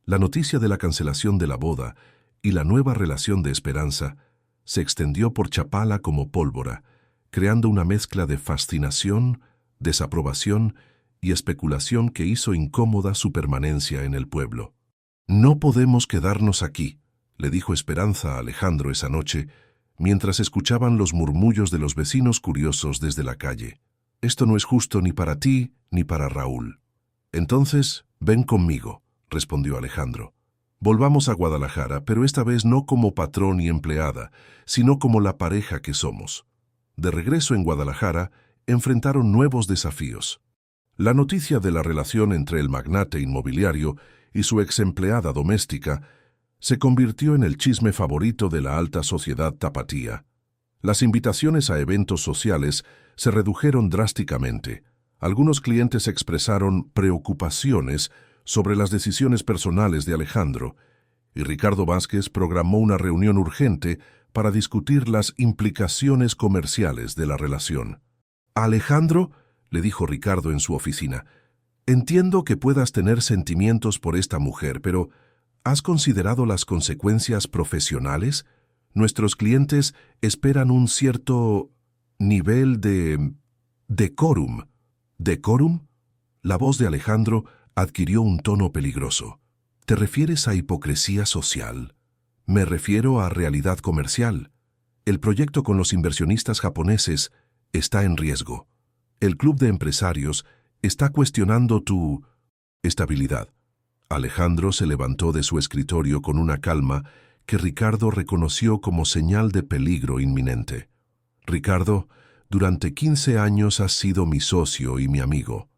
La noticia de la cancelación de la boda y la nueva relación de Esperanza se extendió por Chapala como pólvora, creando una mezcla de fascinación, desaprobación y especulación que hizo incómoda su permanencia en el pueblo. «No podemos quedarnos aquí», le dijo Esperanza a Alejandro esa noche, mientras escuchaban los murmullos de los vecinos curiosos desde la calle. «Esto no es justo ni para ti ni para Raúl». «Entonces, ven conmigo», respondió Alejandro. «Volvamos a Guadalajara, pero esta vez no como patrón y empleada, sino como la pareja que somos». De regreso en Guadalajara, enfrentaron nuevos desafíos. La noticia de la relación entre el magnate inmobiliario y su exempleada doméstica se convirtió en el chisme favorito de la alta sociedad tapatía. Las invitaciones a eventos sociales se redujeron drásticamente. Algunos clientes expresaron preocupaciones sobre las decisiones personales de Alejandro, y Ricardo Vázquez programó una reunión urgente para discutir las implicaciones comerciales de la relación. «Alejandro», le dijo Ricardo en su oficina, «entiendo que puedas tener sentimientos por esta mujer, pero ¿has considerado las consecuencias profesionales? Nuestros clientes esperan un cierto nivel de decorum». «¿Decorum?». La voz de Alejandro adquirió un tono peligroso. «¿Te refieres a hipocresía social?». «Me refiero a realidad comercial. El proyecto con los inversionistas japoneses está en riesgo. El club de empresarios está cuestionando tu estabilidad». Alejandro se levantó de su escritorio con una calma que Ricardo reconoció como señal de peligro inminente. «Ricardo, durante 15 años has sido mi socio y mi amigo.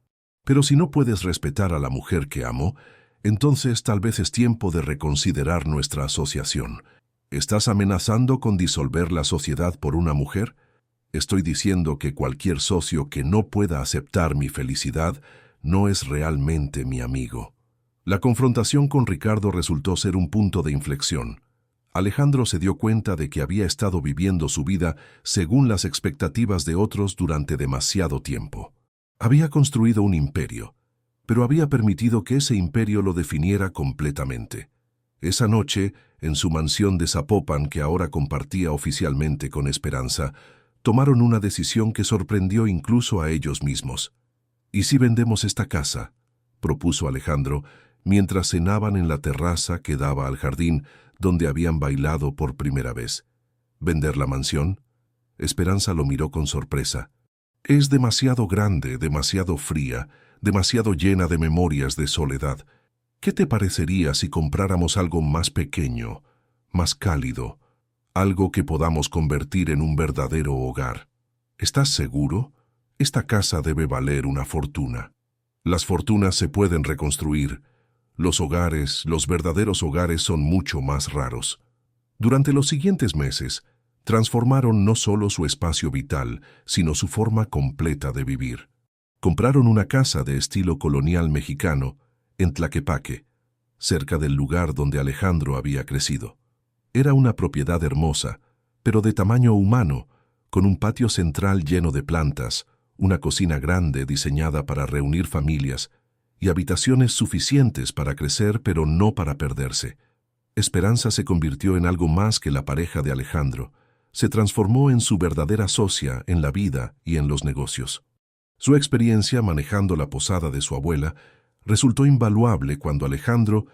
Pero si no puedes respetar a la mujer que amo, entonces tal vez es tiempo de reconsiderar nuestra asociación. ¿Estás amenazando con disolver la sociedad por una mujer? Estoy diciendo que cualquier socio que no pueda aceptar mi felicidad no es realmente mi amigo». La confrontación con Ricardo resultó ser un punto de inflexión. Alejandro se dio cuenta de que había estado viviendo su vida según las expectativas de otros durante demasiado tiempo. Había construido un imperio, pero había permitido que ese imperio lo definiera completamente. Esa noche, en su mansión de Zapopan, que ahora compartía oficialmente con Esperanza, tomaron una decisión que sorprendió incluso a ellos mismos. «¿Y si vendemos esta casa?», propuso Alejandro, mientras cenaban en la terraza que daba al jardín donde habían bailado por primera vez. «¿Vender la mansión?». Esperanza lo miró con sorpresa. «Es demasiado grande, demasiado fría, demasiado llena de memorias de soledad. ¿Qué te parecería si compráramos algo más pequeño, más cálido, algo que podamos convertir en un verdadero hogar? ¿Estás seguro? Esta casa debe valer una fortuna». «Las fortunas se pueden reconstruir. Los hogares, los verdaderos hogares son mucho más raros». Durante los siguientes meses, transformaron no solo su espacio vital, sino su forma completa de vivir. Compraron una casa de estilo colonial mexicano en Tlaquepaque, cerca del lugar donde Alejandro había crecido. Era una propiedad hermosa, pero de tamaño humano, con un patio central lleno de plantas, una cocina grande diseñada para reunir familias y habitaciones suficientes para crecer pero no para perderse. Esperanza se convirtió en algo más que la pareja de Alejandro. Se transformó en su verdadera socia en la vida y en los negocios. Su experiencia manejando la posada de su abuela resultó invaluable cuando Alejandro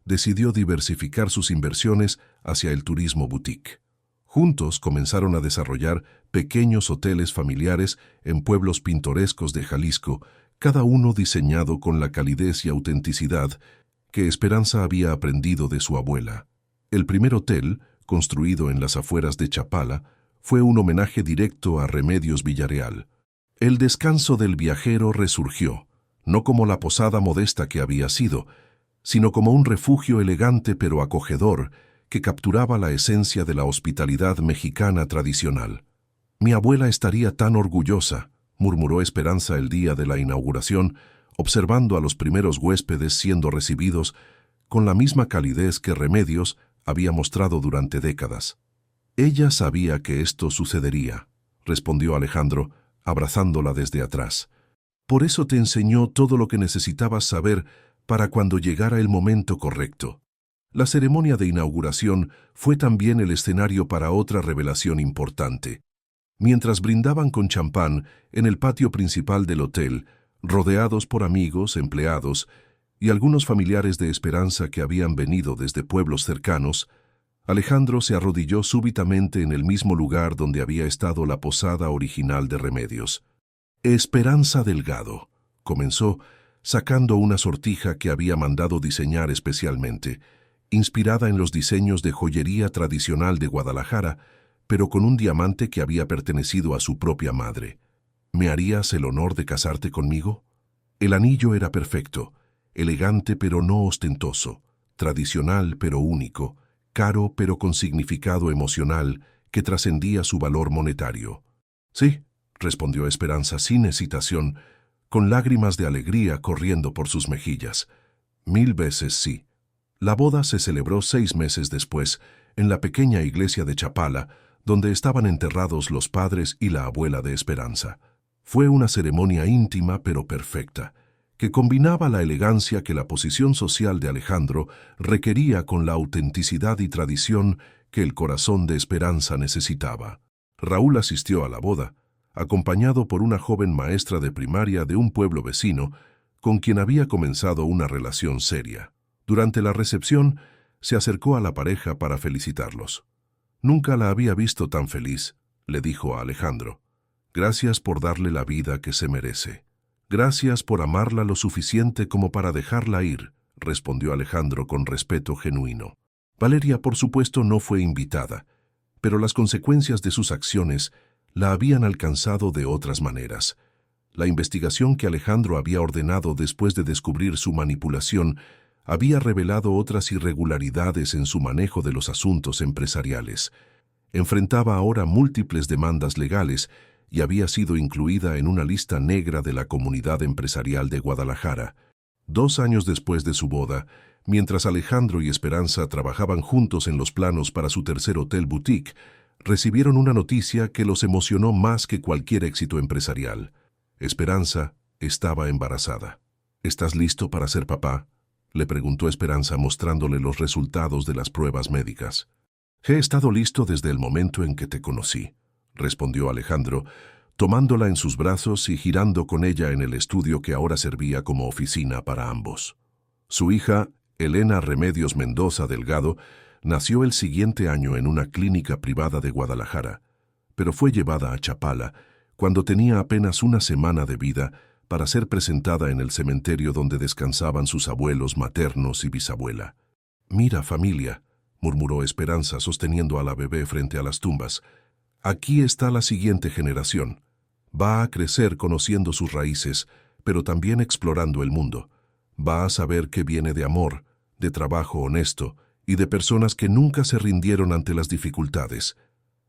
decidió diversificar sus inversiones hacia el turismo boutique. Juntos comenzaron a desarrollar pequeños hoteles familiares en pueblos pintorescos de Jalisco cada uno diseñado con la calidez y autenticidad que Esperanza había aprendido de su abuela. El primer hotel, construido en las afueras de Chapala, fue un homenaje directo a Remedios Villarreal. El descanso del viajero resurgió, no como la posada modesta que había sido, sino como un refugio elegante pero acogedor que capturaba la esencia de la hospitalidad mexicana tradicional. «Mi abuela estaría tan orgullosa», murmuró Esperanza el día de la inauguración, observando a los primeros huéspedes siendo recibidos con la misma calidez que Remedios había mostrado durante décadas. «Ella sabía que esto sucedería», respondió Alejandro, abrazándola desde atrás. «Por eso te enseñó todo lo que necesitabas saber para cuando llegara el momento correcto». La ceremonia de inauguración fue también el escenario para otra revelación importante. Mientras brindaban con champán en el patio principal del hotel, rodeados por amigos, empleados y algunos familiares de Esperanza que habían venido desde pueblos cercanos, Alejandro se arrodilló súbitamente en el mismo lugar donde había estado la posada original de Remedios. «Esperanza Delgado», comenzó, sacando una sortija que había mandado diseñar especialmente, inspirada en los diseños de joyería tradicional de Guadalajara, pero con un diamante que había pertenecido a su propia madre. «¿Me harías el honor de casarte conmigo?» El anillo era perfecto, elegante pero no ostentoso, tradicional pero único, caro pero con significado emocional que trascendía su valor monetario. «Sí», respondió Esperanza sin hesitación, con lágrimas de alegría corriendo por sus mejillas. «1000 veces sí». La boda se celebró 6 meses después, en la pequeña iglesia de Chapala, donde estaban enterrados los padres y la abuela de Esperanza. Fue una ceremonia íntima pero perfecta, que combinaba la elegancia que la posición social de Alejandro requería con la autenticidad y tradición que el corazón de Esperanza necesitaba. Raúl asistió a la boda, acompañado por una joven maestra de primaria de un pueblo vecino, con quien había comenzado una relación seria. Durante la recepción, se acercó a la pareja para felicitarlos. «Nunca la había visto tan feliz», le dijo a Alejandro. «Gracias por darle la vida que se merece». «Gracias por amarla lo suficiente como para dejarla ir», respondió Alejandro con respeto genuino. Valeria, por supuesto, no fue invitada, pero las consecuencias de sus acciones la habían alcanzado de otras maneras. La investigación que Alejandro había ordenado después de descubrir su manipulación había revelado otras irregularidades en su manejo de los asuntos empresariales. Enfrentaba ahora múltiples demandas legales y había sido incluida en una lista negra de la comunidad empresarial de Guadalajara. 2 años después de su boda, mientras Alejandro y Esperanza trabajaban juntos en los planos para su tercer hotel boutique, recibieron una noticia que los emocionó más que cualquier éxito empresarial. Esperanza estaba embarazada. «¿Estás listo para ser papá?», le preguntó Esperanza mostrándole los resultados de las pruebas médicas. «He estado listo desde el momento en que te conocí», respondió Alejandro, tomándola en sus brazos y girando con ella en el estudio que ahora servía como oficina para ambos. Su hija, Elena Remedios Mendoza Delgado, nació el siguiente año en una clínica privada de Guadalajara, pero fue llevada a Chapala cuando tenía apenas 1 semana de vida para ser presentada en el cementerio donde descansaban sus abuelos maternos y bisabuela. «Mira, familia», murmuró Esperanza sosteniendo a la bebé frente a las tumbas, «aquí está la siguiente generación. Va a crecer conociendo sus raíces, pero también explorando el mundo. Va a saber que viene de amor, de trabajo honesto y de personas que nunca se rindieron ante las dificultades».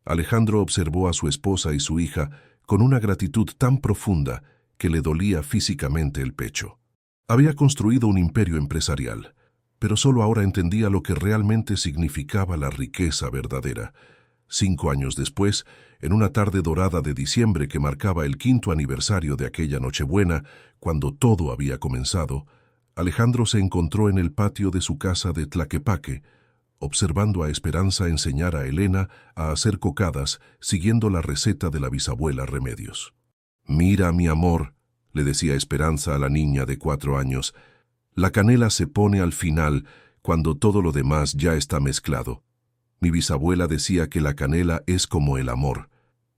Alejandro observó a su esposa y su hija con una gratitud tan profunda que le dolía físicamente el pecho. Había construido un imperio empresarial, pero solo ahora entendía lo que realmente significaba la riqueza verdadera. 5 años después, en una tarde dorada de diciembre que marcaba el 5º aniversario de aquella Nochebuena, cuando todo había comenzado, Alejandro se encontró en el patio de su casa de Tlaquepaque, observando a Esperanza enseñar a Elena a hacer cocadas siguiendo la receta de la bisabuela Remedios. «Mira, mi amor», le decía Esperanza a la niña de 4 años, «la canela se pone al final cuando todo lo demás ya está mezclado. Mi bisabuela decía que la canela es como el amor.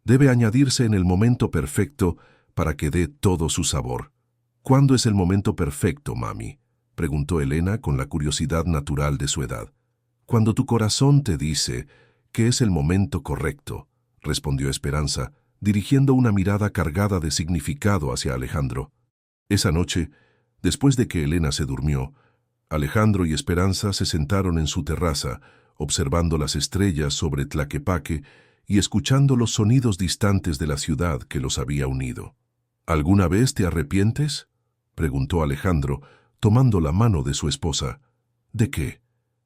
Debe añadirse en el momento perfecto para que dé todo su sabor. ¿Cuándo es el momento perfecto, mami?, preguntó Elena con la curiosidad natural de su edad. Cuando tu corazón te dice que es el momento correcto, respondió Esperanza, dirigiendo una mirada cargada de significado hacia Alejandro. Esa noche, después de que Elena se durmió, Alejandro y Esperanza se sentaron en su terraza, observando las estrellas sobre Tlaquepaque y escuchando los sonidos distantes de la ciudad que los había unido. ¿Alguna vez te arrepientes?, preguntó Alejandro, tomando la mano de su esposa. ¿De qué?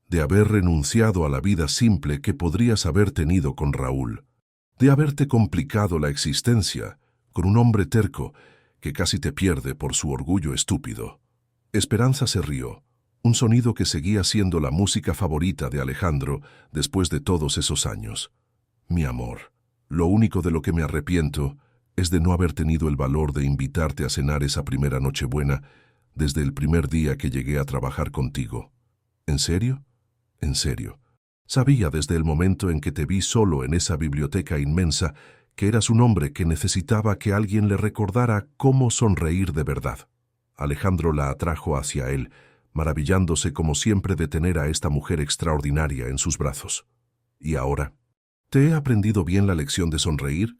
De haber renunciado a la vida simple que podrías haber tenido con Raúl, de haberte complicado la existencia con un hombre terco que casi te pierde por su orgullo estúpido. Esperanza se rió, un sonido que seguía siendo la música favorita de Alejandro después de todos esos años. Mi amor, lo único de lo que me arrepiento es de no haber tenido el valor de invitarte a cenar esa primera Nochebuena desde el primer día que llegué a trabajar contigo. ¿En serio? En serio. Sabía desde el momento en que te vi solo en esa biblioteca inmensa que eras un hombre que necesitaba que alguien le recordara cómo sonreír de verdad. Alejandro la atrajo hacia él, maravillándose como siempre de tener a esta mujer extraordinaria en sus brazos. ¿Y ahora? ¿Te he aprendido bien la lección de sonreír?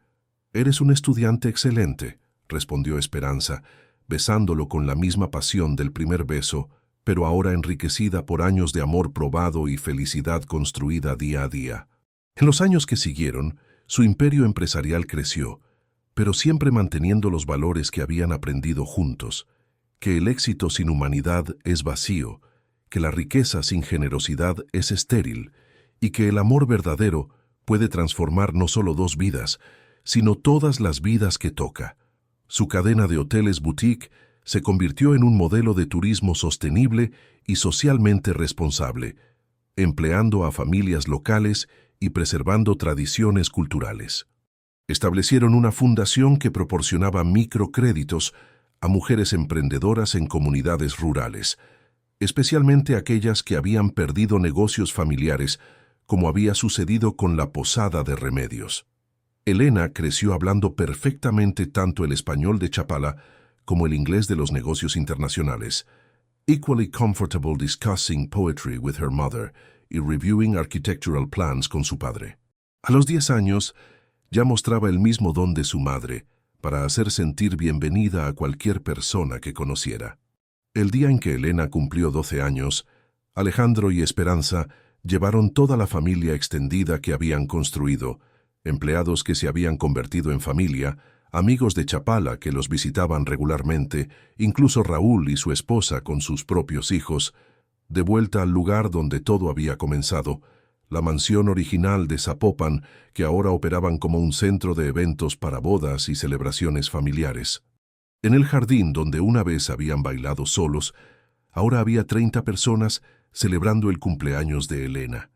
Eres un estudiante excelente, respondió Esperanza, besándolo con la misma pasión del primer beso, pero ahora enriquecida por años de amor probado y felicidad construida día a día. En los años que siguieron, su imperio empresarial creció, pero siempre manteniendo los valores que habían aprendido juntos, que el éxito sin humanidad es vacío, que la riqueza sin generosidad es estéril, y que el amor verdadero puede transformar no solo dos vidas, sino todas las vidas que toca. Su cadena de hoteles boutique se convirtió en un modelo de turismo sostenible y socialmente responsable, empleando a familias locales y preservando tradiciones culturales. Establecieron una fundación que proporcionaba microcréditos a mujeres emprendedoras en comunidades rurales, especialmente aquellas que habían perdido negocios familiares, como había sucedido con la Posada de Remedios. Elena creció hablando perfectamente tanto el español de Chapala como el inglés de los negocios internacionales, equally comfortable discussing poetry with her mother y reviewing architectural plans con su padre. A los 10 años, ya mostraba el mismo don de su madre para hacer sentir bienvenida a cualquier persona que conociera. El día en que Elena cumplió 12 años, Alejandro y Esperanza llevaron toda la familia extendida que habían construido, empleados que se habían convertido en familia, amigos de Chapala que los visitaban regularmente, incluso Raúl y su esposa con sus propios hijos, de vuelta al lugar donde todo había comenzado, la mansión original de Zapopan, que ahora operaban como un centro de eventos para bodas y celebraciones familiares. En el jardín donde una vez habían bailado solos, ahora había 30 personas celebrando el cumpleaños de Elena.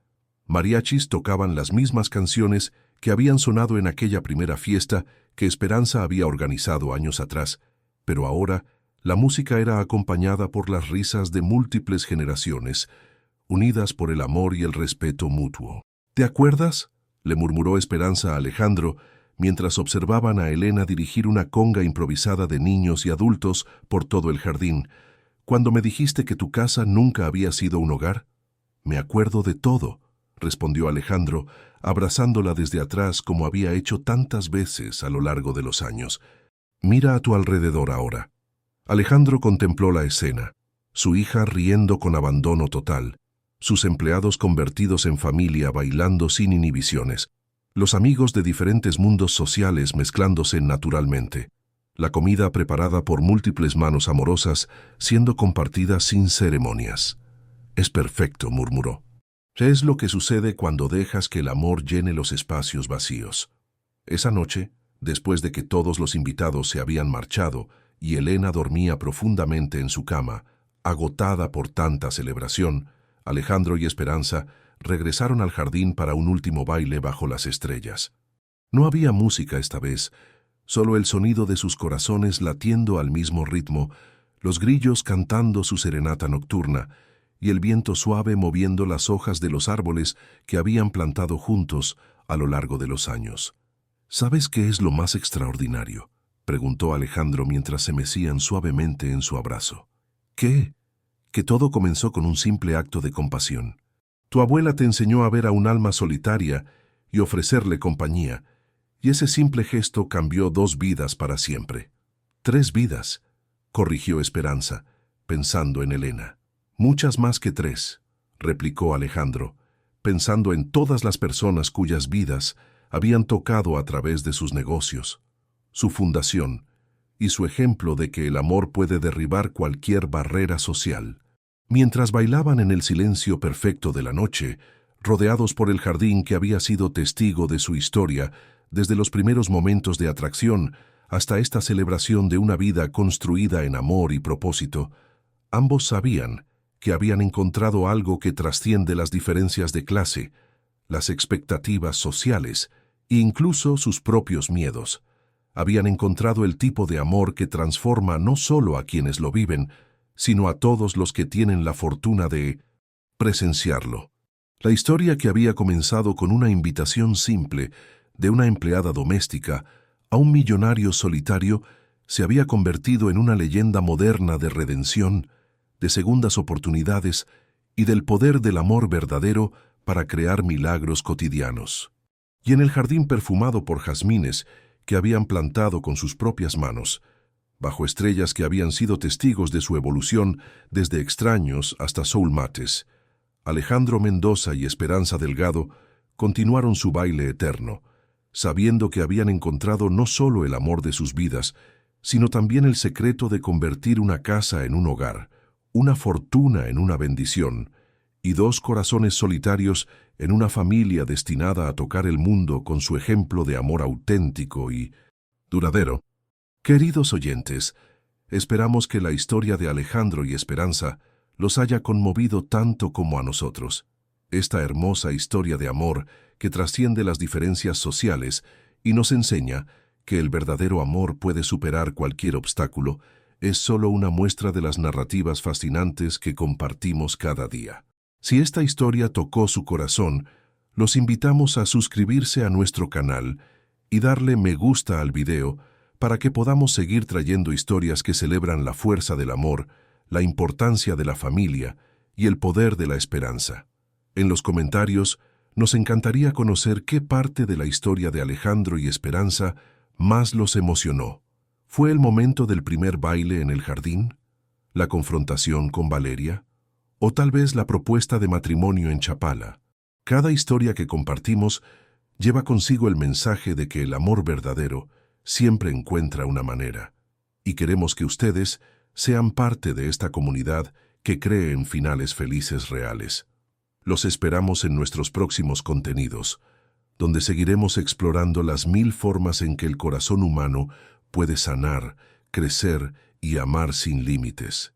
Mariachis tocaban las mismas canciones que habían sonado en aquella primera fiesta que Esperanza había organizado años atrás, pero ahora la música era acompañada por las risas de múltiples generaciones, unidas por el amor y el respeto mutuo. ¿Te acuerdas?, le murmuró Esperanza a Alejandro, mientras observaban a Elena dirigir una conga improvisada de niños y adultos por todo el jardín. «Cuando me dijiste que tu casa nunca había sido un hogar». «Me acuerdo de todo», respondió Alejandro, abrazándola desde atrás como había hecho tantas veces a lo largo de los años. «Mira a tu alrededor ahora». Alejandro contempló la escena, su hija riendo con abandono total, sus empleados convertidos en familia bailando sin inhibiciones, los amigos de diferentes mundos sociales mezclándose naturalmente, la comida preparada por múltiples manos amorosas siendo compartida sin ceremonias. «Es perfecto», murmuró. «Es lo que sucede cuando dejas que el amor llene los espacios vacíos». Esa noche, después de que todos los invitados se habían marchado y Elena dormía profundamente en su cama, agotada por tanta celebración, Alejandro y Esperanza regresaron al jardín para un último baile bajo las estrellas. No había música esta vez, solo el sonido de sus corazones latiendo al mismo ritmo, los grillos cantando su serenata nocturna y el viento suave moviendo las hojas de los árboles que habían plantado juntos a lo largo de los años. «¿Sabes qué es lo más extraordinario?», preguntó Alejandro mientras se mecían suavemente en su abrazo. ¿Qué? Que todo comenzó con un simple acto de compasión. Tu abuela te enseñó a ver a un alma solitaria y ofrecerle compañía, y ese simple gesto cambió 2 vidas para siempre. 3 vidas, corrigió Esperanza, pensando en Elena. Muchas más que 3, replicó Alejandro, pensando en todas las personas cuyas vidas habían tocado a través de sus negocios, su fundación y su ejemplo de que el amor puede derribar cualquier barrera social. Mientras bailaban en el silencio perfecto de la noche, rodeados por el jardín que había sido testigo de su historia desde los primeros momentos de atracción hasta esta celebración de una vida construida en amor y propósito, ambos sabían que habían encontrado algo que trasciende las diferencias de clase, las expectativas sociales e incluso sus propios miedos. Habían encontrado el tipo de amor que transforma no solo a quienes lo viven, sino a todos los que tienen la fortuna de presenciarlo. La historia, que había comenzado con una invitación simple de una empleada doméstica a un millonario solitario, se había convertido en una leyenda moderna de redención, de segundas oportunidades y del poder del amor verdadero para crear milagros cotidianos. Y en el jardín perfumado por jazmines que habían plantado con sus propias manos, bajo estrellas que habían sido testigos de su evolución desde extraños hasta soulmates, Alejandro Mendoza y Esperanza Delgado continuaron su baile eterno, sabiendo que habían encontrado no solo el amor de sus vidas, sino también el secreto de convertir una casa en un hogar, una fortuna en una bendición, y 2 corazones solitarios en una familia destinada a tocar el mundo con su ejemplo de amor auténtico y duradero. Queridos oyentes, esperamos que la historia de Alejandro y Esperanza los haya conmovido tanto como a nosotros. Esta hermosa historia de amor que trasciende las diferencias sociales y nos enseña que el verdadero amor puede superar cualquier obstáculo es solo una muestra de las narrativas fascinantes que compartimos cada día. Si esta historia tocó su corazón, los invitamos a suscribirse a nuestro canal y darle me gusta al video para que podamos seguir trayendo historias que celebran la fuerza del amor, la importancia de la familia y el poder de la esperanza. En los comentarios, nos encantaría conocer qué parte de la historia de Alejandro y Esperanza más los emocionó. ¿Fue el momento del primer baile en el jardín? ¿La confrontación con Valeria? ¿O tal vez la propuesta de matrimonio en Chapala? Cada historia que compartimos lleva consigo el mensaje de que el amor verdadero siempre encuentra una manera, y queremos que ustedes sean parte de esta comunidad que cree en finales felices reales. Los esperamos en nuestros próximos contenidos, donde seguiremos explorando las 1000 formas en que el corazón humano puede sanar, crecer y amar sin límites.